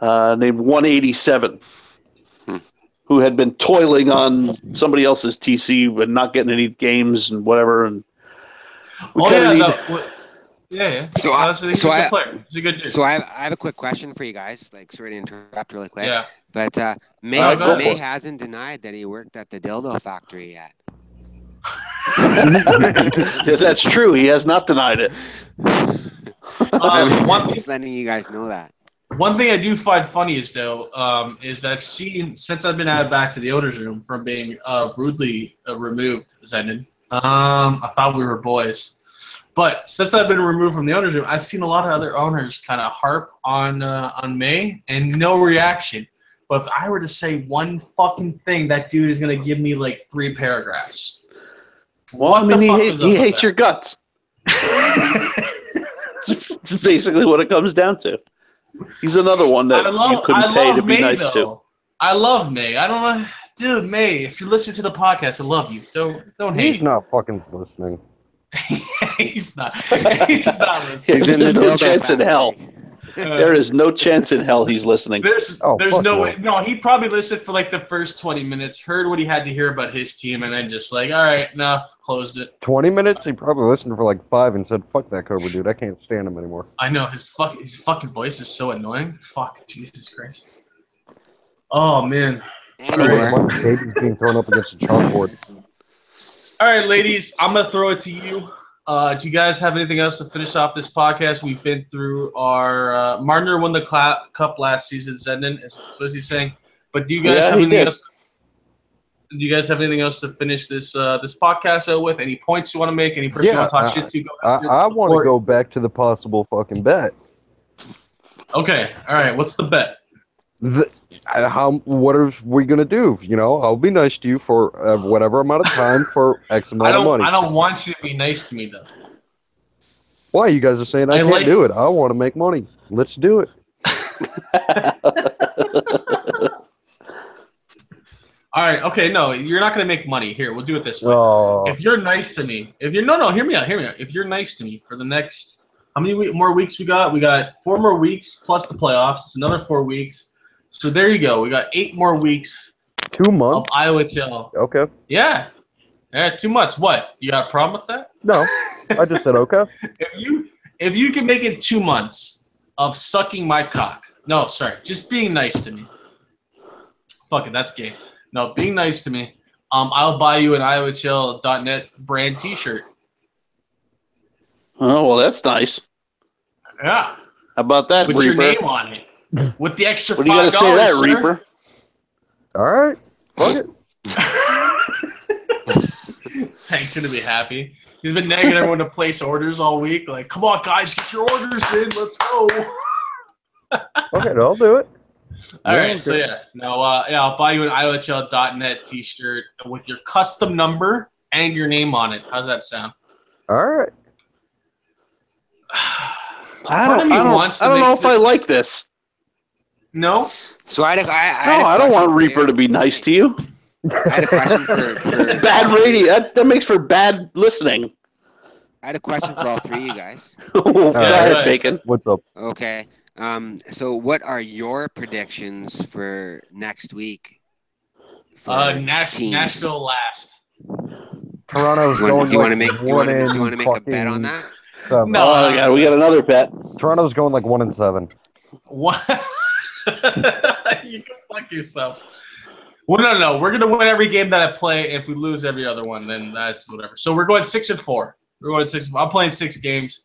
D: named 187, who had been toiling on somebody else's TC but not getting any games and whatever. And
A: yeah.
C: So
A: he's a good player. He's a good dude.
C: So I have a quick question for you guys. Like, sorry to interrupt really quick.
A: Yeah.
C: But May hasn't denied that he worked at the dildo factory yet.
D: Yeah, that's true. He has not denied it.
C: Just letting you guys know that.
A: One thing I do find funny is that I've seen since I've been added back to the owner's room from being rudely removed, Zendon. I thought we were boys, but since I've been removed from the owner's room, I've seen a lot of other owners kind of harp on May and no reaction. But if I were to say one fucking thing, that dude is gonna give me like 3 paragraphs.
D: Well, I mean, he hates your guts. That's basically what it comes down to. He's another one that you couldn't pay to be nice to.
A: I love May. I don't know, dude. May, if you listen to the podcast, I love you. Don't hate.
E: He's not fucking listening.
A: He's not. He's not listening.
D: There's no chance in hell. There is no chance in hell he's listening.
A: There's no way. No, he probably listened for like the first 20 minutes, heard what he had to hear about his team, and then just like, all right, enough, closed it.
E: 20 minutes? He probably listened for like 5 and said, fuck that Cobra dude. I can't stand him anymore.
A: I know. His fucking voice is so annoying. Fuck. Jesus Christ. Oh, man.
E: Baby's being thrown up against the chalkboard.
A: All right, ladies, I'm going to throw it to you. Do you guys have anything else to finish off this podcast? We've been through our Marner won the cup last season, Zendon, that's what he's saying. But do you guys have anything else? Do you guys have anything else to finish this podcast out with? Any points you want to make? Any person you want to talk shit to?
E: I want to go back to the possible fucking bet.
A: Okay, all right. What's the bet?
E: What are we gonna do? I'll be nice to you for whatever amount of time for X amount of money.
A: I don't want you to be nice to me though.
E: Why? You guys are saying I can't do it. I want to make money. Let's do it.
A: All right. Okay. No, you're not going to make money. Here, we'll do it this way.
E: Oh.
A: If you're nice to me, no, hear me out. If you're nice to me for the next, how many more weeks we got? We got 4 more weeks plus the playoffs. It's another 4 weeks. So there you go. We got 8 more weeks.
E: 2 months.
A: Of Iowa Chill.
E: Okay.
A: Yeah. 2 months. What? You got a problem with that?
E: No. I just said okay.
A: If you can make it 2 months of sucking my cock. No, sorry, just being nice to me. Fuck it, that's game. No, being nice to me. I'll buy you an IowaChill.net brand T-shirt.
D: Oh well, that's nice.
A: Yeah.
D: How about that,
A: with
D: Reaper?
A: Your name on it. With the extra $5.
D: What do you got to say to that, sir? Reaper?
E: All right. Fuck
A: it. Tank's gonna be happy. He's been nagging everyone to place orders all week. Like, come on, guys, get your orders in. Let's go.
E: Okay, I'll do it.
A: All right, so I'll buy you an IoHL.net T-shirt with your custom number and your name on it. How's that sound?
E: All right.
D: I don't know if I like this.
A: No.
C: So I
D: don't want Reaper to be nice to you.
C: I had a question for
D: it's bad radio. That makes for bad listening.
C: I had a question for all 3 of you guys.
D: Go ahead, Bacon.
E: What's up?
C: Okay. So what are your predictions for next week?
A: Nashville last.
E: Toronto's going.
C: Do you want to make a bet on that?
E: 7.
D: No, God, we got another bet.
E: Toronto's going like 1-7.
A: What? You can fuck yourself. Well, no. We're gonna win every game that I play. If we lose every other one, then that's whatever. So we're going 6-4. We're going 6. I'm playing 6 games.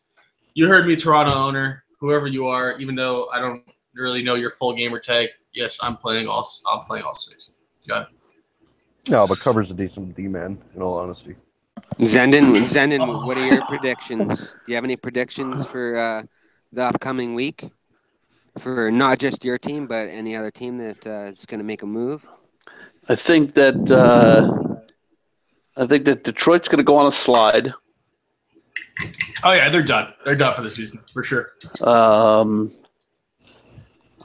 A: You heard me, Toronto owner, whoever you are. Even though I don't really know your full gamer tag, yes, I'm playing all 6. Got it.
E: No, but cover's a decent D-man, in all honesty.
C: Zenden, what are your predictions? Do you have any predictions for the upcoming week? For not just your team, but any other team that is going to make a move?
D: I think that Detroit's going to go on a slide.
A: Oh yeah, they're done. They're done for the season for sure.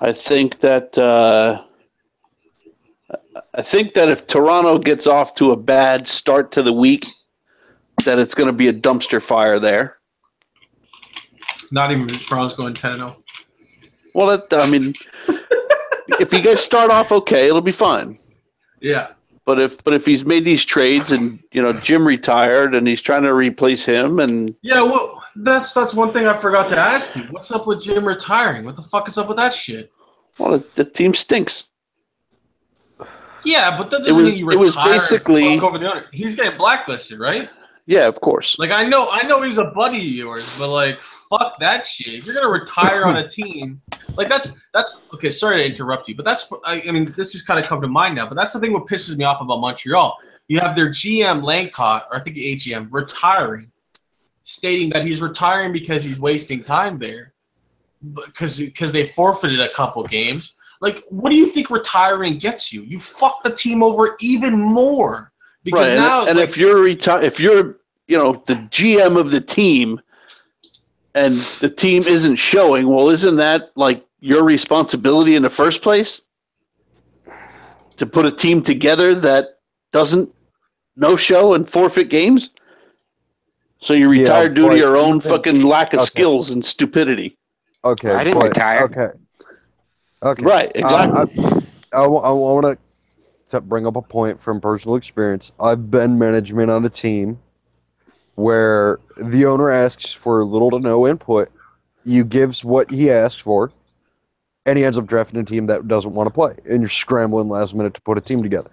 D: I think that if Toronto gets off to a bad start to the week, that it's going to be a dumpster fire there.
A: Not even Toronto's going 10-0.
D: Well, if you guys start off okay, it'll be fine.
A: Yeah.
D: But if he's made these trades and Jim retired and he's trying to replace him and
A: well, that's one thing I forgot to ask you. What's up with Jim retiring? What the fuck is up with that shit?
D: Well, the team stinks.
A: Yeah, but that doesn't mean you retire.
D: It was basically
A: over the owner. He's getting blacklisted, right?
D: Yeah, of course.
A: Like I know he's a buddy of yours, but like fuck that shit. If you're gonna retire on a team, like that's okay. Sorry to interrupt you, but I mean this has kind of come to mind now. But that's the thing what pisses me off about Montreal. You have their GM Lancott, or I think the AGM, retiring, stating that he's retiring because he's wasting time there, because they forfeited a couple games. Like, what do you think retiring gets you? You fuck the team over even more. Because
D: right,
A: now,
D: and if you're the GM of the team, and the team isn't showing, well, isn't that like your responsibility in the first place? To put a team together that doesn't show and forfeit games? So you retire due to your own fucking lack of skills and stupidity.
E: Okay.
C: I didn't retire.
E: Okay.
D: Right, exactly.
E: I want to bring up a point from personal experience. I've been management on a team where the owner asks for little to no input. You gives what he asks for, and he ends up drafting a team that doesn't want to play, and you're scrambling last minute to put a team together.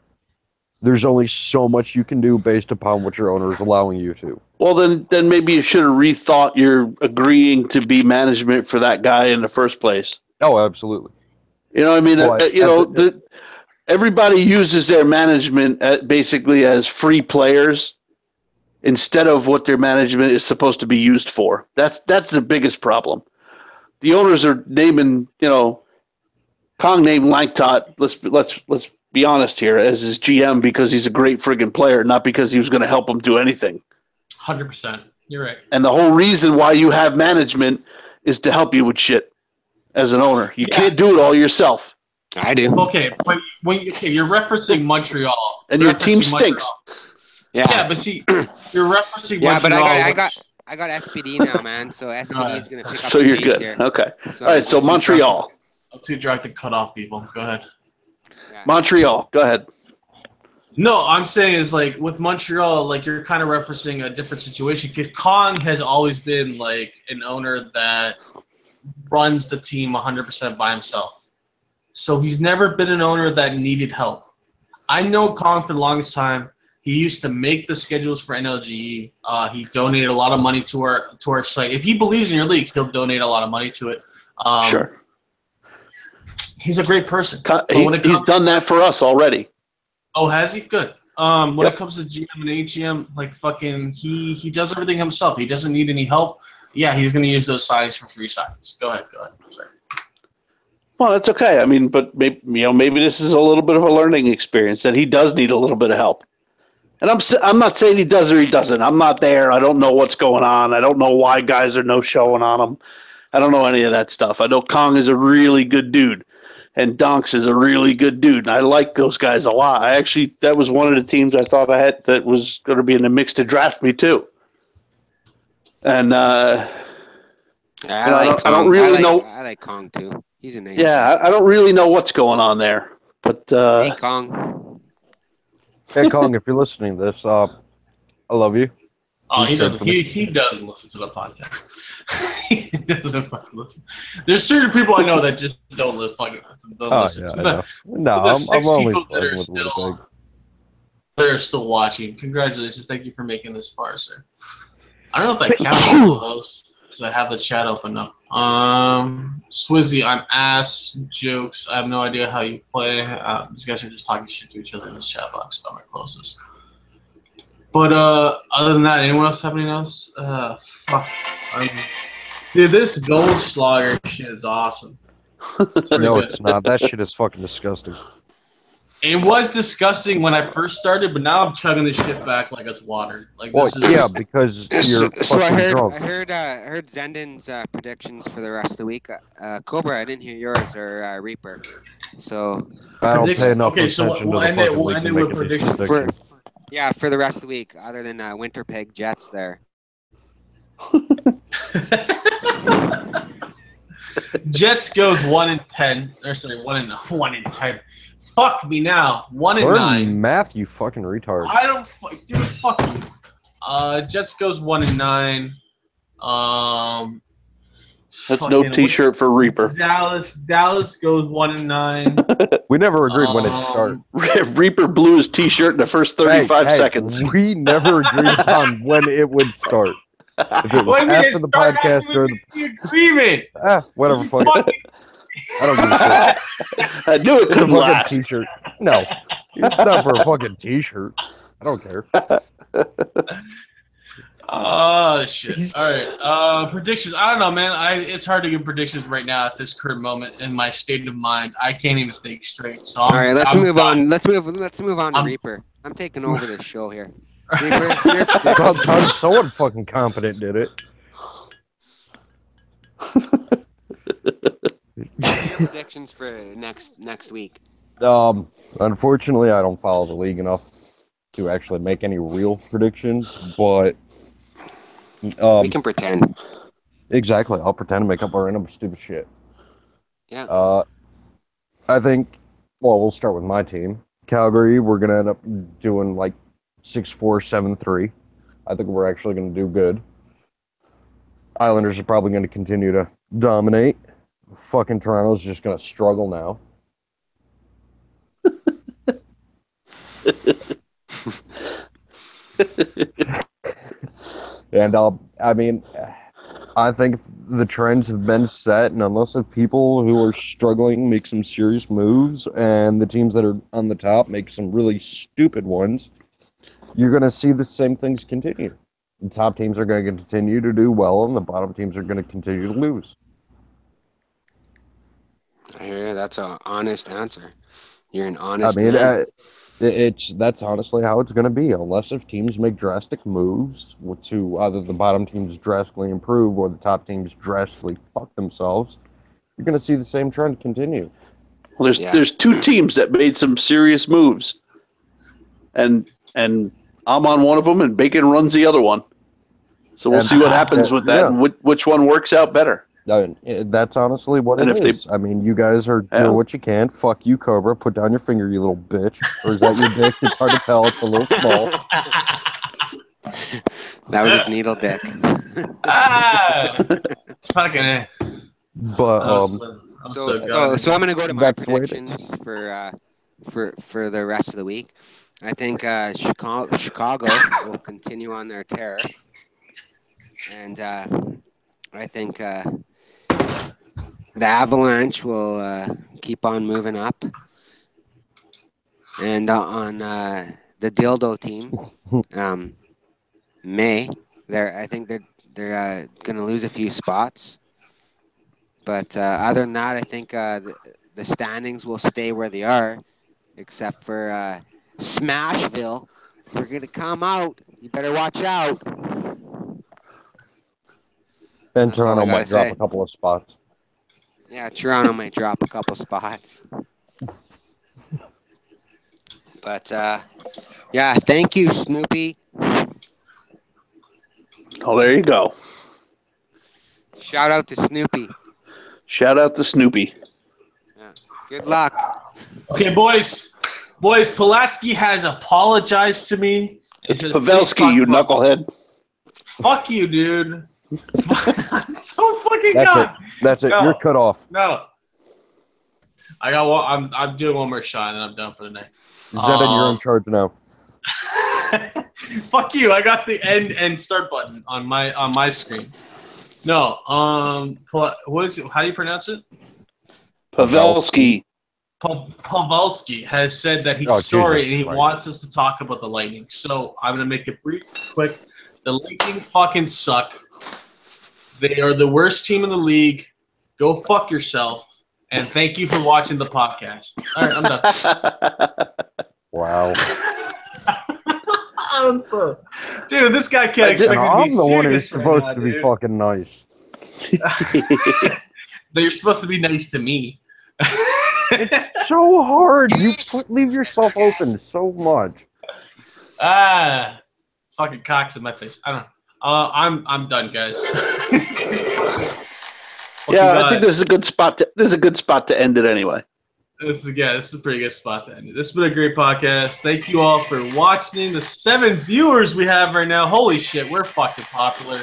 E: There's only so much you can do based upon what your owner is allowing you to.
D: Well, then maybe you should have rethought your agreeing to be management for that guy in the first place.
E: Oh, absolutely.
D: You know what I mean? Everybody uses their management basically as free players instead of what their management is supposed to be used for. That's the biggest problem. The owners are naming, Kong named Langtot. Let's be honest here, as his GM because he's a great friggin' player, not because he was going to help him do anything.
A: 100%. You're right.
D: And the whole reason why you have management is to help you with shit as an owner. You can't do it all yourself.
C: I do.
A: Okay, but you're referencing Montreal,
D: and your team stinks.
A: Yeah, but see, you're referencing Montreal.
C: Yeah, but I got SPD now, man. So SPD is gonna pick up.
D: So
C: the
D: you're
C: pace
D: good.
C: Here.
D: Okay. All right. So Montreal.
A: I'm too drunk to cut off people. Go ahead.
C: Yeah.
D: Montreal. Go ahead.
A: No, I'm saying is like with Montreal, like you're kind of referencing a different situation because Kong has always been like an owner that runs the team 100% by himself. So he's never been an owner that needed help. I know Kong for the longest time. He used to make the schedules for NLGE. He donated a lot of money to our site. If he believes in your league, he'll donate a lot of money to it.
D: Sure.
A: He's a great person.
D: He's done that for us already.
A: Oh, has he? Good. When it comes to GM and AGM, like fucking, he does everything himself. He doesn't need any help. Yeah, he's going to use those signs for free signs. Go ahead. Sorry.
D: Well, that's okay. I mean, but maybe this is a little bit of a learning experience that he does need a little bit of help. And I'm not saying he does or he doesn't. I'm not there. I don't know what's going on. I don't know why guys are no showing on him. I don't know any of that stuff. I know Kong is a really good dude, and Donks is a really good dude, and I like those guys a lot. That was one of the teams I thought I had that was going to be in the mix to draft me too. And
C: I
D: don't really know.
C: I like Kong too. He's a nice.
D: Yeah, I don't really know what's going on there, but
C: hey Kong.
E: Hey Kong, if you're listening to this, I love you.
A: Oh, he doesn't. He doesn't listen to the podcast. He doesn't fucking listen. There's certain people I know that just don't listen.
E: Yeah, I'm only
A: that are still watching. Congratulations! Thank you for making this far, sir. I don't know if that counts because I have the chat open up. Swizzy, I'm ass jokes. I have no idea how you play. These guys are just talking shit to each other in this chat box about my closest. But other than that, anyone else have anything else? Fuck. Dude, this Goldschlager shit is awesome.
E: No, it's not. That shit is fucking disgusting.
A: It was disgusting when I first started, but now I'm chugging this shit back like it's water. Because
E: you're fucking drunk.
C: I heard Zenden's predictions for the rest of the week. Cobra, I didn't hear yours or Reaper. So
E: I don't pay enough attention to the fucking
A: we'll end it with predictions.
C: For the rest of the week, other than Winter Pig Jets there.
A: Jets goes 1-10. Or sorry, 1-10. Fuck me now. 1-9.
E: Math, you fucking retard.
A: I don't dude, fuck you. Jets goes 1-9.
D: That's no T-shirt for Reaper.
A: Dallas goes 1-9.
E: We never agreed when it started.
D: Reaper blew his T-shirt in the first 35 seconds.
E: We never agreed on when it would start. If it was after the podcast or
A: the agreement.
E: Whatever. Fuck. I don't give a shit.
D: I knew it couldn't last.
E: T-shirt. No, it's not for a fucking T-shirt. I don't care.
A: Oh shit! All right, predictions. I don't know, man. It's hard to give predictions right now at this current moment in my state of mind. I can't even think straight. So
C: all right, let's move on. Let's move on to Reaper. I'm taking over this show here. Reaper,
E: someone fucking confident did it.
C: Your predictions for next week.
E: Unfortunately, I don't follow the league enough to actually make any real predictions, but
C: we can pretend.
E: Exactly, I'll pretend to make up our random stupid shit.
C: Yeah.
E: I think. Well, we'll start with my team, Calgary. We're gonna end up doing like 6-4, 7-3. I think we're actually gonna do good. Islanders are probably gonna continue to dominate. Fucking Toronto's just gonna struggle now. And I think the trends have been set, and unless if people who are struggling make some serious moves, and the teams that are on the top make some really stupid ones, you're going to see the same things continue. The top teams are going to continue to do well, and the bottom teams are going to continue to lose.
C: I hear you. That's an honest answer. You're an honest
E: I mean,
C: man.
E: that's honestly how it's going to be, unless if teams make drastic moves to either the bottom teams drastically improve or the top teams drastically fuck themselves. You're going to see the same trend continue.
D: Well, there's two teams that made some serious moves, and I'm on one of them, and Bacon runs the other one. So we'll see what happens with that, and which one works out better.
E: That's honestly what
D: And
E: it is. I mean, you guys are doing what you can. Fuck you, Cobra. Put down your finger, you little bitch. Or is that your dick? It's hard to tell. It's a little small.
C: That was his needle dick.
A: Fucking it.
E: But
C: so I'm gonna go to my
E: that's the way it is.
C: predictions for the rest of the week. I think Chicago will continue on their tear, and I think the Avalanche will keep on moving up, and on the Dildo team, I think they're gonna lose a few spots. But other than that, I think the standings will stay where they are, except for Smashville. They're going to come out. You better watch out.
E: And
C: That's all I
E: Toronto might
C: gotta
E: drop
C: say.
E: a couple of spots.
C: Yeah, Toronto might drop a couple spots. But, yeah, thank you, Snoopy.
D: Oh, there you go.
C: Shout out to Snoopy.
D: Shout out to Snoopy.
C: Yeah. Good luck.
A: Okay, boys, Pulaski has apologized to me.
D: It's Pavelski, you knucklehead.
A: Fuck you, dude. I'm so fucking gone.
E: That's it.
A: No.
E: You're cut off.
A: No. I got one. I'm doing one more shot and I'm done for the night.
E: Zedin, you're in charge now.
A: Fuck you. I got the end start button on my screen. No. What is it? How do you pronounce it?
D: Pavelski.
A: Pavelski has said that he's sorry and he wants us to talk about the Lightning. So I'm gonna make it brief, quick. The Lightning fucking suck. They are the worst team in the league. Go fuck yourself. And thank you for watching the podcast. All right, I'm done.
E: Wow.
A: Dude, this guy can't expect me to be serious.
E: I'm the one who's supposed to be fucking nice.
A: You're supposed to be nice to me.
E: It's so hard. You leave yourself open so much.
A: Fucking cocks in my face. I don't know. I'm done, guys.
D: I think this is a good spot. This is a good spot to end it anyway.
A: This is a pretty good spot to end it. This has been a great podcast. Thank you all for watching. The 7 viewers we have right now. Holy shit, we're fucking popular.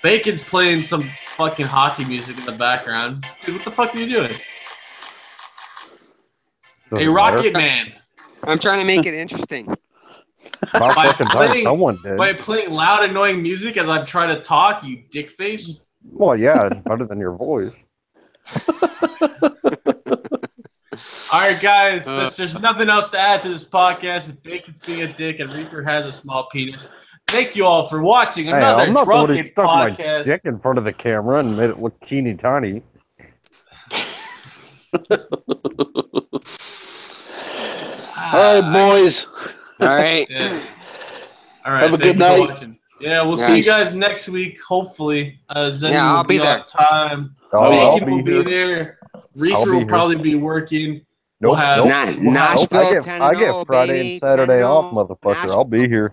A: Bacon's playing some fucking hockey music in the background. Dude, what the fuck are you doing? Hey, Rocket Man.
C: I'm trying to make it interesting.
E: By
A: playing loud, annoying music as I'm trying to talk, you dick face.
E: Well, yeah, it's better than your voice.
A: All right, guys. Since there's nothing else to add to this podcast, if Bacon's being a dick and Reaper has a small penis, thank you all for watching another Drunken podcast.
E: My dick in front of the camera and made it look teeny tiny.
D: All right, boys.
C: All right.
A: Yeah. All right.
D: Have a good night.
A: Yeah, we'll see you guys next week. Hopefully,
C: I'll be there.
A: Time. Bacon will be there. Reaper will probably be working. We'll have
C: Nashville.
E: I get Friday and Saturday off, motherfucker. I'll be here.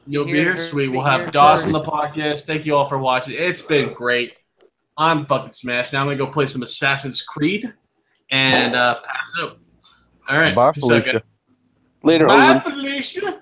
A: You'll be here? Sweet. We'll have Dawson the podcast. Thank you all for watching. It's been great. I'm fucking smashed. Now I'm going to go play some Assassin's Creed and pass out. All right.
E: Bye, Felicia.
D: Later,
A: Bye, Felicia.